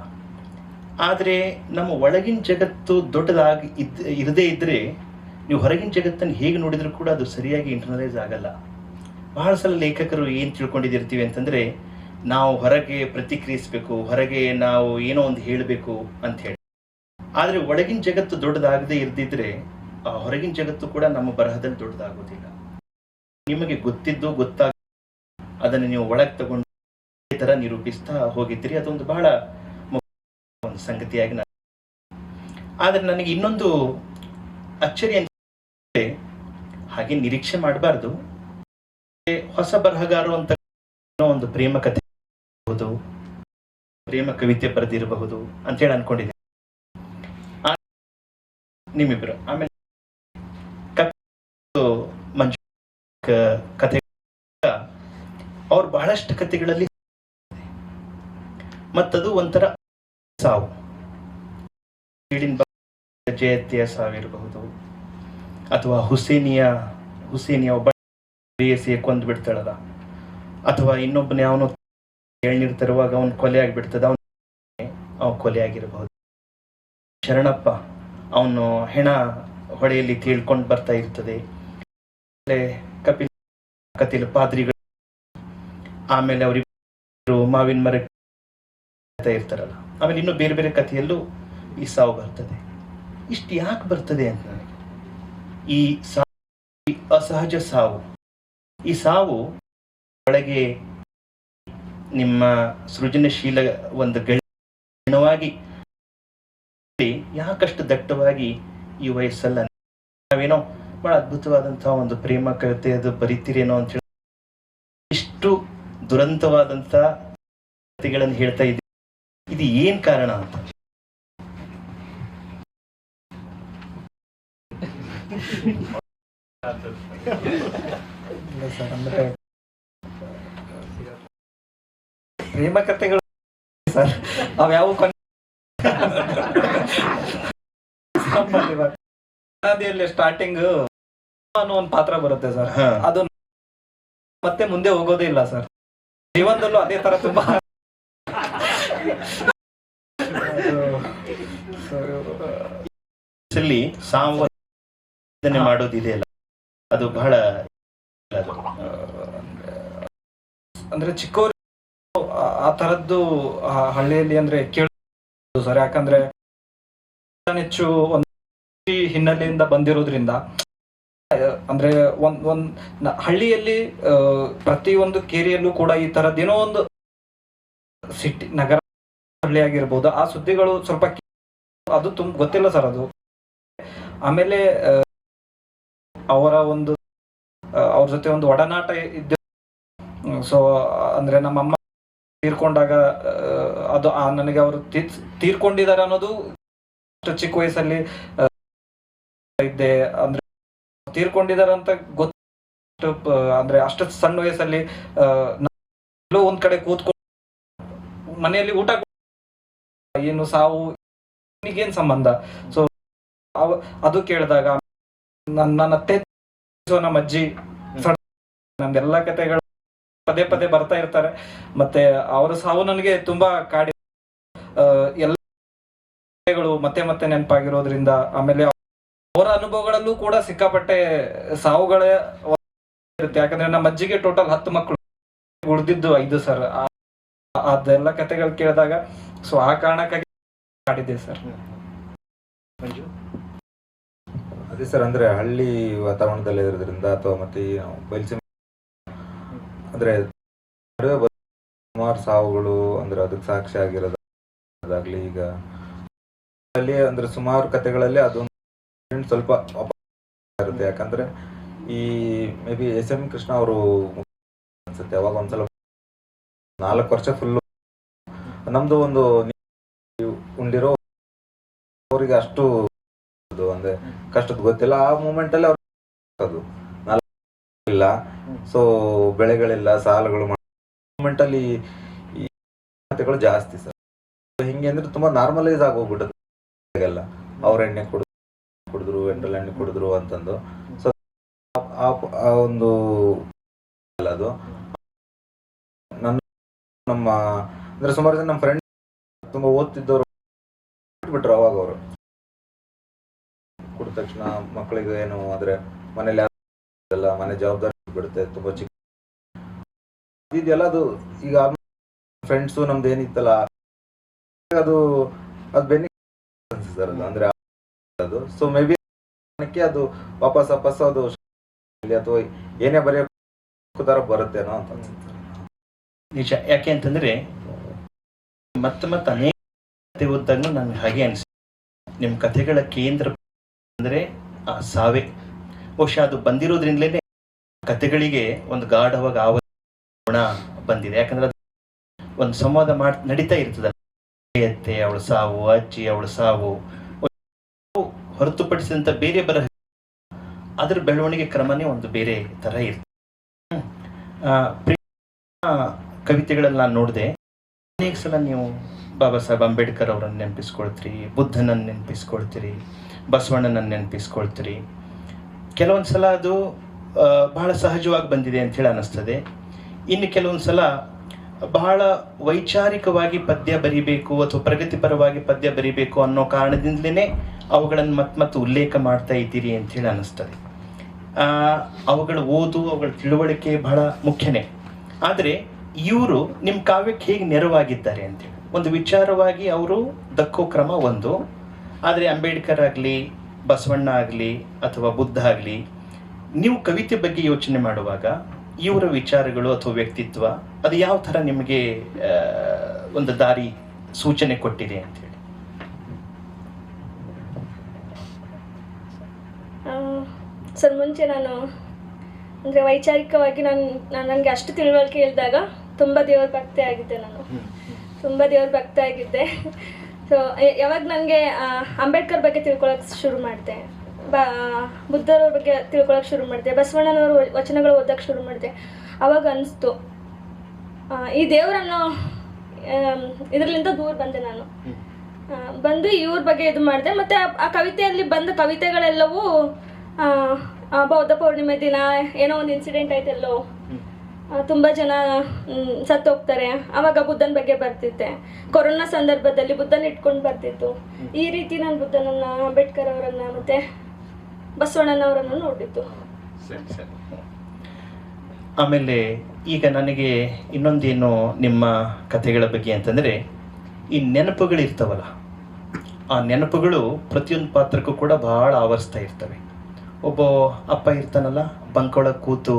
ಆದರೆ ನಮ್ಮ ಒಳಗಿನ ಜಗತ್ತು ದೊಡ್ಡದಾಗಿ ಇರದೇ ಇದ್ದರೆ ನೀವು ಹೊರಗಿನ ಜಗತ್ತನ್ನು ಹೇಗೆ ನೋಡಿದರೂ ಕೂಡ ಅದು ಸರಿಯಾಗಿ ಇಂಟರ್ನಲೈಸ್ ಆಗಲ್ಲ. ಬಹಳ ಸಲ ಲೇಖಕರು ಏನು ತಿಳ್ಕೊಂಡಿದ್ದಿರ್ತೀವಿ ಅಂತಂದರೆ, ನಾವು ಹೊರಗೆ ಪ್ರತಿಕ್ರಿಯಿಸಬೇಕು, ಹೊರಗೆ ನಾವು ಏನೋ ಒಂದು ಹೇಳಬೇಕು ಅಂಥೇಳಿ. ಆದರೆ ಒಳಗಿನ ಜಗತ್ತು ದೊಡ್ಡದಾಗದೇ ಇರ್ದಿದ್ರೆ ಹೊರಗಿನ ಜಗತ್ತು ಕೂಡ ನಮ್ಮ ಬರಹದಲ್ಲಿ ದೊಡ್ಡದಾಗೋದಿಲ್ಲ. ನಿಮಗೆ ಗೊತ್ತಿದ್ದು ಗೊತ್ತಾಗ ಅದನ್ನು ನೀವು ಒಳಗೆ ತಗೊಂಡು ಈ ಥರ ನಿರೂಪಿಸ್ತಾ ಹೋಗಿದ್ದೀರಿ. ಅದೊಂದು ಬಹಳ ಒಂದು ಸಂಗತಿಯಾಗಿ ನಾನು. ಆದರೆ ನನಗೆ ಇನ್ನೊಂದು ಅಚ್ಚರಿ ಅಂತ, ಹಾಗೆ ನಿರೀಕ್ಷೆ ಮಾಡಬಾರ್ದು. ಹೊಸ ಬರಹಗಾರರು ಅಂತ ಒಂದು ಪ್ರೇಮ ಕಥೆ ಇರಬಹುದು, ಪ್ರೇಮ ಕವಿತೆ ಬರೆದಿರಬಹುದು ಅಂತೇಳಿ ಅನ್ಕೊಂಡಿದ್ದೆ ನಿಮ್ಮಿಬ್ಬರು. ಆಮೇಲೆ ಮಂಜು ಕಥೆ, ಅವ್ರು ಬಹಳಷ್ಟು ಕಥೆಗಳಲ್ಲಿ ಮತ್ತದು ಒಂಥರ ಸಾವು, ಜಯತ್ಯ ಸಾವಿರಬಹುದು, ಅಥವಾ ಹುಸೇನಿಯ ಒಬ್ಬ ಬೇಸಿಗೆ ಕೊಂದು ಬಿಡ್ತಾಳಲ್ಲ, ಅಥವಾ ಇನ್ನೊಬ್ಬನೇ ಅವನು ಎಳ್ನೀರು ತರುವಾಗ ಅವನು ಕೊಲೆ ಆಗಿಬಿಡ್ತದ, ಅವನು ಕೊಲೆ ಆಗಿರಬಹುದು. ಶರಣಪ್ಪ ಅವನು ಹೆಣ ಹೊಳೆಯಲ್ಲಿ ತೇಳ್ಕೊಂಡು ಬರ್ತಾ ಇರ್ತದೆ. ಕಪಿಲ ಕಥೆಯಲ್ಲಿ ಪಾದ್ರಿಗಳು, ಆಮೇಲೆ ಅವರಿಬ್ಬರು ಮಾವಿನ ಮರ ಇರ್ತಾರಲ್ಲ, ಆಮೇಲೆ ಇನ್ನು ಬೇರೆ ಬೇರೆ ಕಥೆಯಲ್ಲೂ ಈ ಸಾವು ಬರ್ತದೆ. ಇಷ್ಟು ಯಾಕೆ ಬರ್ತದೆ ಅಂತ ನನಗೆ ಈ ಅಸಹಜ ಸಾವು, ಈ ಸಾವು ಒಳಗೆ ನಿಮ್ಮ ಸೃಜನಶೀಲ ಒಂದು ಗಣವಾಗಿ ಯಾಕಷ್ಟು ದಟ್ಟವಾಗಿ ಈ ವಯಸ್ಸಲ್ಲ ನಾವೇನೋ ಬಹಳ ಅದ್ಭುತವಾದಂತಹ ಒಂದು ಪ್ರೇಮ ಕವಿತೆ ಅದು ಬರೀತೀರೇನೋ ಅಂತ ಹೇಳಿ ಇಷ್ಟು ದುರಂತವಾದಂತ ಕಥೆಗಳನ್ನು ಹೇಳ್ತಾ ಇದ್ದೀವಿ. ಇದು ಏನ್ ಕಾರಣ ಅಂತ? ಪ್ರೇಮ ಕಥೆಗಳು ಸರ್, ಅವ್ಯಾವ ಸ್ಟಾರ್ಟಿಂಗ್ ಅನ್ನೋ ಒಂದು ಪಾತ್ರ ಬರುತ್ತೆ ಸರ್, ಅದು ಮತ್ತೆ ಮುಂದೆ ಹೋಗೋದೇ ಇಲ್ಲ ಸರ್. ಜೀವನದಲ್ಲೂ ಅದೇ ತರ ತುಂಬಾ ಸಾಂವರ್ಧನೆ ಮಾಡೋದಿದೆಯಲ್ಲ, ಅದು ಬಹಳ ಅಂದ್ರೆ ಚಿಕ್ಕವರು ಆ ತರದ್ದು ಹಳ್ಳಿಯಲ್ಲಿ ಅಂದ್ರೆ ಕೇಳೋದು ಸರ್. ಯಾಕಂದ್ರೆ ಹೆಚ್ಚು ಒಂದು ಹಿನ್ನೆಲೆಯಿಂದ ಬಂದಿರೋದ್ರಿಂದ, ಅಂದ್ರೆ ಒಂದ್ ಹಳ್ಳಿಯಲ್ಲಿ ಪ್ರತಿಯೊಂದು ಕೇರಿಯಲ್ಲೂ ಕೂಡ ಈ ತರದ್ದೇನೋ ಒಂದು ಸಿಟಿ ನಗರ ಹಳ್ಳಿ ಆಗಿರ್ಬೋದು, ಆ ಸುದ್ದಿಗಳು ಸ್ವಲ್ಪ ಅದು ಗೊತ್ತಿಲ್ಲ ಸರ್ ಅದು. ಆಮೇಲೆ ಅವರ ಒಂದು ಅವ್ರ ಜೊತೆ ಒಂದು ಒಡನಾಟ ಇದ್ದ. ಸೊ ಅಂದ್ರೆ ನಮ್ಮಮ್ಮ ತೀರ್ಕೊಂಡಾಗ ಅದು ನನಗೆ ಅವರು ತೀರ್ಕೊಂಡಿದ್ದಾರೆ ಅನ್ನೋದು ಚಿಕ್ಕ ವಯಸ್ಸಲ್ಲಿ ಇದ್ದೆ. ಇದೆ. ಅಂದ್ರೆ ತೀರ್ಕೊಂಡಿದ್ದಾರೆ ಅಂತ ಗೊತ್ತು, ಅಂದ್ರೆ ಅಷ್ಟು ಸಣ್ಣ ವಯಸ್ಸಲ್ಲಿ ಎಲ್ಲೋ ಒಂದ್ ಕಡೆ ಕೂತ್ಕೊಂಡು ಮನೆಯಲ್ಲಿ ಊಟ ಏನು ಸಾವು ಏನ್ ಸಂಬಂಧ. ಸೊ ಅದು ಕೇಳಿದಾಗ ನನ್ನ ಅತ್ತೆ ನಮ್ಮ ಅಜ್ಜಿ ನಮ್ದೆಲ್ಲ ಕಥೆಗಳು ಪದೇ ಪದೇ ಬರ್ತಾ ಇರ್ತಾರೆ. ಮತ್ತೆ ಅವರ ಸಾವು ನನಗೆ ತುಂಬಾ ಕಾಡಿ ಎಲ್ಲ ಮತ್ತೆ ಮತ್ತೆ ನೆನಪಾಗಿರೋದ್ರಿಂದ, ಆಮೇಲೆ ಅವರ ಅನುಭವಗಳಲ್ಲೂ ಕೂಡ ಸಿಕ್ಕಾಪಟ್ಟೆ ಸಾವುಗಳೇ ಇರುತ್ತೆ. ಯಾಕಂದ್ರೆ ನಮ್ಮ ಅಜ್ಜಿಗೆ ಟೋಟಲ್ 10 ಮಕ್ಕಳು, ಉಳಿದಿದ್ದು 5 ಸರ್. ಅದೆಲ್ಲ ಕಥೆಗಳು ಕೇಳಿದಾಗ ಸೊ ಆ ಕಾರಣಕ್ಕಾಗಿ ಮಾಡಿದ್ದೆ ಸರ್. ಅದೇ ಸರ್, ಅಂದ್ರೆ ಹಳ್ಳಿ ವಾತಾವರಣದಲ್ಲಿ ಇರೋದ್ರಿಂದ ಅಥವಾ ಮತ್ತೆ ಈ ಬಯಲುಸೀಮೆ ಅಂದ್ರೆ ಸುಮಾರು ಸಾವುಗಳು ಅಂದ್ರೆ ಅದಕ್ಕೆ ಸಾಕ್ಷಿ ಆಗಿರೋದಾಗ್ಲಿ, ಈಗ ಅಲ್ಲಿ ಅಂದ್ರೆ ಸುಮಾರು ಕಥೆಗಳಲ್ಲಿ ಅದೊಂದು ಸ್ವಲ್ಪ ಇರುತ್ತೆ. ಯಾಕಂದ್ರೆ ಈ ಮೇ ಬಿ SM ಕೃಷ್ಣ ಅವರು ಅನ್ಸುತ್ತೆ ಅವಾಗ ಒಂದ್ಸಲ 4 ವರ್ಷ ಫುಲ್ ನಮ್ದು ಒಂದು ಉಂಡಿರೋ ಅವರಿಗೆ ಅಷ್ಟು ಅಂದ್ರೆ ಕಷ್ಟದ ಗೊತ್ತಿಲ್ಲ. ಆ ಮೂಮೆಂಟ್ ಅಲ್ಲಿ ಅವ್ರು ಇಲ್ಲ, ಸೊ ಬೆಳೆಗಳಿಲ್ಲ, ಸಾಲಗಳು ಮೂಮೆಂಟ್ ಅಲ್ಲಿ ಈ ಕಥೆಗಳು ಜಾಸ್ತಿ ಸರ್. ಹಿಂಗೆ ಅಂದ್ರೆ ತುಂಬಾ ನಾರ್ಮಲೈಸ್ ಆಗೋಗ್ಬಿಟ್ಟದು ಎಲ್ಲ. ಅವ್ರ ಎಣ್ಣೆ ಕುಡಿದ್ರು, ಎಂಟ್ರಲ್ ಎಣ್ಣೆ ಕುಡಿದ್ರು ಅಂತಂದು. ಸೊ ಆ ಒಂದು ಅದು ನಮ್ಮ ಅಂದ್ರೆ ಸುಮಾರು ಜನ ನಮ್ಮ ಫ್ರೆಂಡ್ ತುಂಬಾ ಓದ್ತಿದ್ದವರು ಬಿಟ್ರು. ಅವಾಗ ಅವರು ಕುಡಿದ ತಕ್ಷಣ ಮಕ್ಕಳಿಗೆ ಏನು ಅಂದ್ರೆ ಮನೇಲಿ ಎಲ್ಲ ಮನೆ ಜವಾಬ್ದಾರಿ ಬಿಡುತ್ತೆ, ತುಂಬಾ ಚಿಕ್ಕ ಇದೆಲ್ಲ. ಅದು ಈಗ ಫ್ರೆಂಡ್ಸು ನಮ್ದು ಏನಿತ್ತಲ್ಲ ಅದು ಬೆನಿಫಿಟ್ ಸರ್ ಅದು ಅಂದ್ರೆ ಅದು. ಸೊ ಮೇ ಬಿ ಅದು ವಾಪಸ್ ಅದು ಅಥವಾ ಏನೇ ಬರೆಯೋ ತರ ಬರುತ್ತೇನೋ ಅಂತ ಅನ್ಸುತ್ತೆ ನಿಜ. ಯಾಕೆ ಅಂತಂದ್ರೆ ಮತ್ತೆ ಅನೇಕ ಕಥೆ ಓದಿದಾಗಲೂ ನನ್ಗೆ ಹಾಗೆ ಅನಿಸುತ್ತೆ, ನಿಮ್ಮ ಕಥೆಗಳ ಕೇಂದ್ರ ಅಂದ್ರೆ ಆ ಸಾವೇ. ಬಹುಶಃ ಅದು ಬಂದಿರೋದ್ರಿಂದಲೇ ಕಥೆಗಳಿಗೆ ಒಂದು ಗಾಢವಾಗಿ ಗುಣ ಬಂದಿದೆ. ಯಾಕಂದ್ರೆ ಅದು ಒಂದು ಸಂವಾದ ನಡೀತಾ ಇರ್ತದೆ. ಅತ್ತೆ ಅವಳ ಸಾವು, ಅಜ್ಜಿ ಅವಳ ಸಾವು ಹೊರತುಪಡಿಸಿದಂತ ಬೇರೆ ಬರಹ ಅದರ ಬೆಳವಣಿಗೆ ಕ್ರಮನೇ ಒಂದು ಬೇರೆ ತರ ಇರ್ತದೆ. ಕವಿತೆಗಳಲ್ಲಿ ನಾನು ನೋಡಿದೆ, ಅನೇಕ ಸಲ ನೀವು ಬಾಬಾ ಸಾಹೇಬ್ ಅಂಬೇಡ್ಕರ್ ಅವರನ್ನು ನೆನಪಿಸ್ಕೊಳ್ತೀರಿ, ಬುದ್ಧನನ್ನು ನೆನಪಿಸ್ಕೊಳ್ತೀರಿ, ಬಸವಣ್ಣನನ್ನು ನೆನಪಿಸ್ಕೊಳ್ತೀರಿ. ಕೆಲವೊಂದು ಸಲ ಅದು ಬಹಳ ಸಹಜವಾಗಿ ಬಂದಿದೆ ಅಂಥೇಳಿ ಅನ್ನಿಸ್ತದೆ. ಇನ್ನು ಕೆಲವೊಂದು ಸಲ ಬಹಳ ವೈಚಾರಿಕವಾಗಿ ಪದ್ಯ ಬರಿಬೇಕು ಅಥವಾ ಪ್ರಗತಿಪರವಾಗಿ ಪದ್ಯ ಬರಿಬೇಕು ಅನ್ನೋ ಕಾರಣದಿಂದಲೇ ಅವುಗಳನ್ನು ಮತ್ತೆ ಉಲ್ಲೇಖ ಮಾಡ್ತಾ ಇದ್ದೀರಿ ಅಂಥೇಳಿ ಅನ್ನಿಸ್ತದೆ. ಅವುಗಳ ಓದು, ಅವುಗಳ ತಿಳುವಳಿಕೆ ಬಹಳ ಮುಖ್ಯನೇ. ಆದರೆ ಇವರು ನಿಮ್ಮ ಕಾವ್ಯಕ್ಕೆ ಹೇಗೆ ನೆರವಾಗಿದ್ದಾರೆ ಅಂತೇಳಿ ಒಂದು ವಿಚಾರವಾಗಿ ಅವರು ದಕ್ಕೋ ಕ್ರಮ ಒಂದು. ಆದರೆ ಅಂಬೇಡ್ಕರ್ ಆಗಲಿ, ಬಸವಣ್ಣ ಆಗಲಿ ಅಥವಾ ಬುದ್ಧ ಆಗಲಿ, ನೀವು ಕವಿತೆ ಬಗ್ಗೆ ಯೋಚನೆ ಮಾಡುವಾಗ ಇವರ ವಿಚಾರಗಳು ಅಥವಾ ವ್ಯಕ್ತಿತ್ವ ಅದು ಯಾವ ಥರ ನಿಮಗೆ ಒಂದು ದಾರಿ ಸೂಚನೆ ಕೊಟ್ಟಿದೆ ಅಂತೇಳಿ? ಸರ್, ಮುಂಚೆ ನಾನು ಅಂದರೆ ವೈಚಾರಿಕವಾಗಿ ನನಗೆ ಅಷ್ಟು ತಿಳುವಳಿಕೆ ಇಲ್ದಾಗ ತುಂಬ ದೇವ್ರ ಭಕ್ತಿ ಆಗಿದ್ದೆ. ತುಂಬ ದೇವ್ರ ಭಕ್ತಿ ಆಗಿದ್ದೆ. ಸೊ ಯಾವಾಗ ನನಗೆ ಅಂಬೇಡ್ಕರ್ ಬಗ್ಗೆ ತಿಳ್ಕೊಳಕ್ಕೆ ಶುರು ಮಾಡಿದೆ, ಬುದ್ಧರವ್ರ ಬಗ್ಗೆ ತಿಳ್ಕೊಳಕ್ಕೆ ಶುರು ಮಾಡಿದೆ, ಬಸವಣ್ಣನವ್ರ ವಚನಗಳು ಓದಕ್ಕೆ ಶುರು ಮಾಡಿದೆ, ಅವಾಗ ಅನಿಸ್ತು ಈ ದೇವರನ್ನು ಇದರಿಂದ ದೂರ ಬಂದೆ ನಾನು. ಬಂದು ಇವ್ರ ಬಗ್ಗೆ ಇದು ಮಾಡಿದೆ. ಮತ್ತು ಆ ಕವಿತೆಯಲ್ಲಿ ಬಂದ ಕವಿತೆಗಳೆಲ್ಲವೂ ಬೌದ್ಧ ಪೌರ್ಣಿಮೆ ದಿನ ಏನೋ ಒಂದು ಇನ್ಸಿಡೆಂಟ್ ಆಯ್ತೆಲ್ಲೋ, ತುಂಬ ಜನ ಸತ್ತು ಹೋಗ್ತಾರೆ, ಆವಾಗ ಬುದ್ಧನ ಬಗ್ಗೆ ಬರ್ತಿತ್ತೆ. ಕೊರೋನಾ ಸಂದರ್ಭದಲ್ಲಿ ಬುದ್ಧನ ಇಟ್ಕೊಂಡು ಬರ್ತಿತ್ತು. ಈ ರೀತಿ ನಾನು ಬುದ್ಧನನ್ನ, ಅಂಬೇಡ್ಕರ್ ಅವರನ್ನ ಮತ್ತೆ ಬಸವಣ್ಣನವರನ್ನು ನೋಡಿದ್ದು. ಆಮೇಲೆ ಈಗ ನನಗೆ ಇನ್ನೊಂದೇನು ನಿಮ್ಮ ಕಥೆಗಳ ಬಗ್ಗೆ ಅಂತಂದರೆ, ಈ ನೆನಪುಗಳಿರ್ತಾವಲ್ಲ, ಆ ನೆನಪುಗಳು ಪ್ರತಿಯೊಂದು ಪಾತ್ರಕ್ಕೂ ಕೂಡ ಬಹಳ ಆವರಿಸ್ತಾ ಇರ್ತವೆ. ಒಬ್ಬ ಅಪ್ಪ ಇರ್ತಾನಲ್ಲ, ಬಂಕೊಳಗೆ ಕೂತು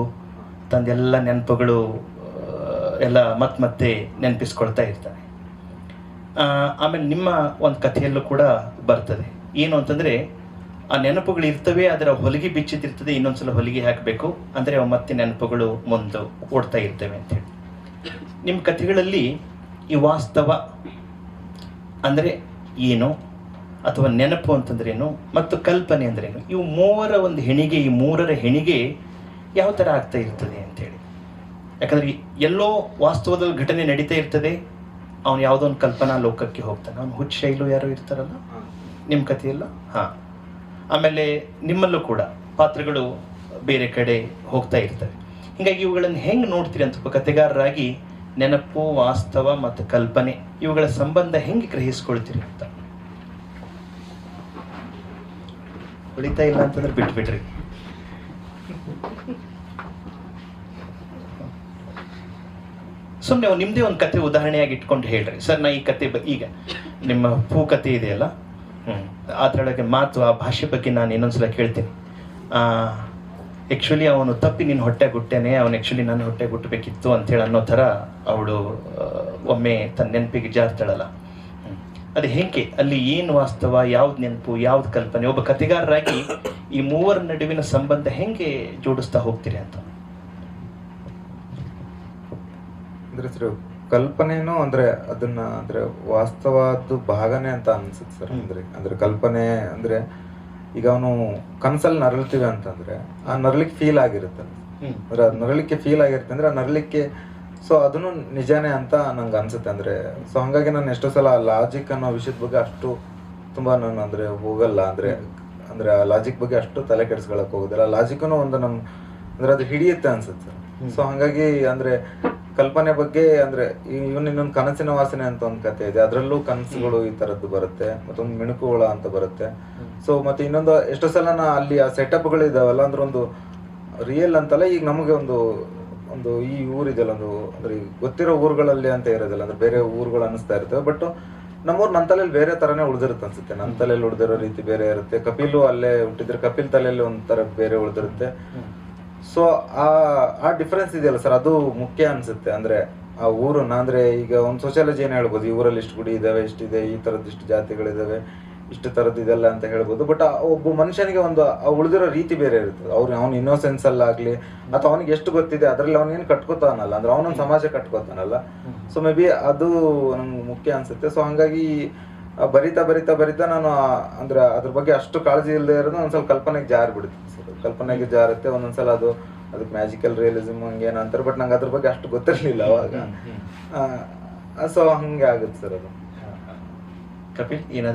ತಂದೆಲ್ಲ ನೆನಪುಗಳು ಎಲ್ಲ ಮತ್ತೆ ನೆನಪಿಸ್ಕೊಳ್ತಾ ಇರ್ತಾನೆ. ಆಮೇಲೆ ನಿಮ್ಮ ಒಂದು ಕಥೆಯಲ್ಲೂ ಕೂಡ ಬರ್ತದೆ ಏನು ಅಂತಂದರೆ, ಆ ನೆನಪುಗಳು ಇರ್ತವೆ, ಅದರ ಹೊಲಿಗೆ ಬಿಚ್ಚಿದಿರ್ತದೆ, ಇನ್ನೊಂದ್ಸಲ ಹೊಲಿಗೆ ಹಾಕಬೇಕು ಅಂದರೆ ಅವು ಮತ್ತೆ ನೆನಪುಗಳು ಮುಂದೆ ಓಡ್ತಾ ಇರ್ತವೆ ಅಂತೇಳಿ. ನಿಮ್ಮ ಕಥೆಗಳಲ್ಲಿ ಈ ವಾಸ್ತವ ಅಂದರೆ ಏನು, ಅಥವಾ ನೆನಪು ಅಂತಂದ್ರೇನು ಮತ್ತು ಕಲ್ಪನೆ ಅಂದ್ರೇನು, ಇವು ಮೂವರ ಒಂದು ಹೆಣಿಗೆ, ಈ ಮೂರರ ಹೆಣಿಗೆ ಯಾವ ಥರ ಆಗ್ತಾ ಇರ್ತದೆ ಅಂತೇಳಿ. ಯಾಕಂದರೆ ಎಲ್ಲೋ ವಾಸ್ತವದಲ್ಲಿ ಘಟನೆ ನಡೀತಾ ಇರ್ತದೆ, ಅವನು ಯಾವುದೋ ಒಂದು ಕಲ್ಪನಾ ಲೋಕಕ್ಕೆ ಹೋಗ್ತಾನೆ. ಅವನು ಹುಚ್ಚ ಶೈಲು ಯಾರೋ ಇರ್ತಾರಲ್ಲ ನಿಮ್ಮ ಕಥೆಯಲ್ಲ, ಹಾಂ. ಆಮೇಲೆ ನಿಮ್ಮಲ್ಲೂ ಕೂಡ ಪಾತ್ರಗಳು ಬೇರೆ ಕಡೆ ಹೋಗ್ತಾ ಇರ್ತವೆ. ಹೀಗಾಗಿ ಇವುಗಳನ್ನು ಹೆಂಗೆ ನೋಡ್ತೀರಿ ಅಂತ ಕಥೆಗಾರರಾಗಿ, ನೆನಪು, ವಾಸ್ತವ ಮತ್ತು ಕಲ್ಪನೆ ಇವುಗಳ ಸಂಬಂಧ ಹೆಂಗೆ ಗ್ರಹಿಸ್ಕೊಳ್ತೀರಿ ಅಂತ. ಉಳಿತಾ ಇಲ್ಲ ಅಂತಂದ್ರೆ ಬಿಟ್ಬಿಟ್ರಿ. ಸುಮ್ಮನೆ ನಿಮ್ಮದೇ ಒಂದು ಕತೆ ಉದಾಹರಣೆಯಾಗಿ ಇಟ್ಕೊಂಡು ಹೇಳ್ರಿ ಸರ್. ನಾ ಈ ಕತೆ ಈಗ ನಿಮ್ಮ ಪೂ ಕತೆ ಇದೆಯಲ್ಲ, ಅದರೊಳಗೆ ಮಾತು, ಆ ಭಾಷೆ ಬಗ್ಗೆ ನಾನು ಇನ್ನೊಂದ್ಸಲ ಕೇಳ್ತೀನಿ. ಆ್ಯಕ್ಚುಲಿ ಅವನು ತಪ್ಪಿ ನಿನ್ನ ಹೊಟ್ಟೆ ಗುಟ್ಟೇನೆ, ಅವನು ಆ್ಯಕ್ಚುಲಿ ನನ್ನ ಹೊಟ್ಟೆ ಗುಟ್ಟಬೇಕಿತ್ತು ಅಂತೇಳಿ ಅನ್ನೋ ಥರ ಅವಳು ಒಮ್ಮೆ ತನ್ನ ನೆನಪಿಗೆ ಜಾರ್ತಾಳಲ್ಲ, ಅದು ಹೇಗೆ, ಅಲ್ಲಿ ಏನು ವಾಸ್ತವ, ಯಾವ್ದು ನೆನಪು, ಯಾವ್ದು ಕಲ್ಪನೆ, ಒಬ್ಬ ಕಥೆಗಾರರಾಗಿ ಈ ಮೂವರ ನಡುವಿನ ಸಂಬಂಧ ಹೆಂಗೆ ಜೋಡಿಸ್ತಾ ಹೋಗ್ತೀರಿ ಅಂತ. ಅಂದ್ರೆ ಸರ್ ಕಲ್ಪನೆನೂ ಅಂದ್ರೆ ಅದನ್ನ ಅಂದ್ರೆ ವಾಸ್ತವದ ಭಾಗನೇ ಅಂತ ಅನ್ಸುತ್ತೆ ಸರ್. ಅಂದ್ರೆ ಕಲ್ಪನೆ ಅಂದ್ರೆ ಈಗ ಅವನು ಕನ್ಸಲ್ಲಿ ನರಳ್ತೀವಿ ಅಂತಂದ್ರೆ ಆ ನರಳಿಕ್ಕೆ ಫೀಲ್ ಆಗಿರುತ್ತೆ. ಅಂದ್ರೆ ನರಳಿಕ್ಕೆ ಫೀಲ್ ಆಗಿರುತ್ತೆ ಅಂದ್ರೆ ಆ ನರಳಿಕ್ಕೆ, ಸೊ ಅದನ್ನು ನಿಜಾನೇ ಅಂತ ನಂಗೆ ಅನ್ಸುತ್ತೆ. ಅಂದ್ರೆ ಸೊ ಹಂಗಾಗಿ ನಾನು ಎಷ್ಟೋ ಸಲ ಲಾಜಿಕ್ ಅನ್ನೋ ವಿಷಯದ ಬಗ್ಗೆ ಅಷ್ಟು ತುಂಬಾ ನಾನು ಅಂದ್ರೆ ಹೋಗಲ್ಲ. ಅಂದ್ರೆ ಆ ಲಾಜಿಕ್ ಬಗ್ಗೆ ಅಷ್ಟು ತಲೆ ಕೆಡಿಸ್ಕೊಳಕ್ ಹೋಗೋದಿಲ್ಲ. ಲಾಜಿಕ್ನು ಒಂದು ನಮ್ ಅಂದ್ರೆ ಅದು ಹಿಡಿಯುತ್ತೆ ಅನ್ಸುತ್ತೆ. ಸೊ ಹಂಗಾಗಿ ಅಂದ್ರೆ ಕಲ್ಪನೆ ಬಗ್ಗೆ ಅಂದ್ರೆ ಇವನ್ ಇನ್ನೊಂದು ಕನಸಿನ ವಾಸನೆ ಅಂತ ಒಂದು ಕತೆ ಇದೆ, ಅದ್ರಲ್ಲೂ ಕನಸುಗಳು ಈ ತರದ್ದು ಬರುತ್ತೆ, ಮತ್ತೊಂದು ಮಿಣುಕುಗಳ ಅಂತ ಬರುತ್ತೆ. ಸೊ ಮತ್ತೆ ಇನ್ನೊಂದು ಎಷ್ಟೋ ಸಲ ಅಲ್ಲಿ ಆ ಸೆಟಪ್ಗಳು ಇದಾವಲ್ಲ, ಅಂದ್ರೆ ಒಂದು ರಿಯಲ್ ಅಂತಲ್ಲ, ಈಗ ನಮಗೆ ಒಂದು ಈ ಊರಿದೆಲ್ಲ ಒಂದು ಅಂದ್ರೆ ಗೊತ್ತಿರೋ ಊರುಗಳಲ್ಲಿ ಅಂತ ಇರೋದಿಲ್ಲ, ಅಂದ್ರೆ ಬೇರೆ ಊರುಗಳು ಅನಿಸ್ತಾ ಇರ್ತವೆ. ಬಟ್ ನಮ್ಮೂರು ನನ್ನ ತಲೆಯಲ್ಲಿ ಬೇರೆ ತರನೇ ಉಳಿದಿರುತ್ತೆ ಅನ್ಸುತ್ತೆ. ನನ್ನ ತಲೆಯಲ್ಲಿ ಉಳಿದಿರೋ ರೀತಿ ಬೇರೆ ಇರುತ್ತೆ. ಕಪಿಲು ಅಲ್ಲೇ ಹುಟ್ಟಿದ್ರೆ ಕಪಿಲ್ ತಲೆಯಲ್ಲಿ ಒಂಥರ ಬೇರೆ ಉಳಿದಿರುತ್ತೆ. ಸೊ ಆ ಡಿಫ್ರೆನ್ಸ್ ಇದೆಯಲ್ಲ ಸರ್, ಅದು ಮುಖ್ಯ ಅನ್ಸುತ್ತೆ. ಅಂದ್ರೆ ಆ ಊರನ್ನ ಅಂದ್ರೆ ಈಗ ಒಂದು ಸೋಷಿಯಾಲಜಿ ಏನ್ ಹೇಳ್ಬೋದು, ಈ ಊರಲ್ಲಿ ಇಷ್ಟು ಗುಡಿ ಇದಾವೆ, ಇಷ್ಟಿದೆ, ಈ ತರದ್ ಇಷ್ಟು ಜಾತಿಗಳಿದಾವೆ, ಇಷ್ಟು ತರದ್ ಇದೆಲ್ಲ ಅಂತ ಹೇಳ್ಬೋದು. ಬಟ್ ಒಬ್ಬ ಮನುಷ್ಯನಿಗೆ ಒಂದು ಉಳಿದಿರೋ ರೀತಿ ಬೇರೆ ಇರ್ತದೆ. ಅವ್ನ ಇನ್ನೋಸೆನ್ಸ್ ಅಲ್ಲಾಗ್ಲಿ ಅಥವಾ ಅವನಿಗೆ ಎಷ್ಟು ಗೊತ್ತಿದೆ ಅದ್ರಲ್ಲಿ ಅವನೇನು ಕಟ್ಕೋತಾನಲ್ಲ, ಅಂದ್ರೆ ಅವನೊಂದು ಸಮಾಜ ಕಟ್ಕೋತಾನಲ್ಲ. ಸೊ ಮೇ ಬಿ ಅದು ನಂಗೆ ಮುಖ್ಯ ಅನ್ಸುತ್ತೆ. ಸೊ ಹಂಗಾಗಿ ಬರಿತಾ ನಾನು ಅಂದ್ರೆ ಅದ್ರ ಬಗ್ಗೆ ಅಷ್ಟು ಕಾಳಜಿ ಇಲ್ಲದೆ ಇರೋದು ಒಂದ್ಸಲ ಕಲ್ಪನೆಗೆ ಜಾರ್ಬಿಡುತ್ತೆ ಸರ್. ಕಲ್ಪನೆಗೆ ಜಾರುತ್ತೆ ಒಂದೊಂದ್ಸಲ, ಅದಕ್ಕೆ ಮ್ಯಾಜಿಕಲ್ ರಿಯಲಿಸಮ್ ಹಂಗೇನ ಅಂತಾರೆ. ಬಟ್ ನಂಗೆ ಅದ್ರ ಬಗ್ಗೆ ಅಷ್ಟು ಗೊತ್ತಿರ್ಲಿಲ್ಲ ಅವಾಗ. ಸೊ ಹಂಗೆ ಆಗುತ್ತೆ ಸರ್ ಅದು. ಕಪಿಲ್ ಏನಾದ್ರು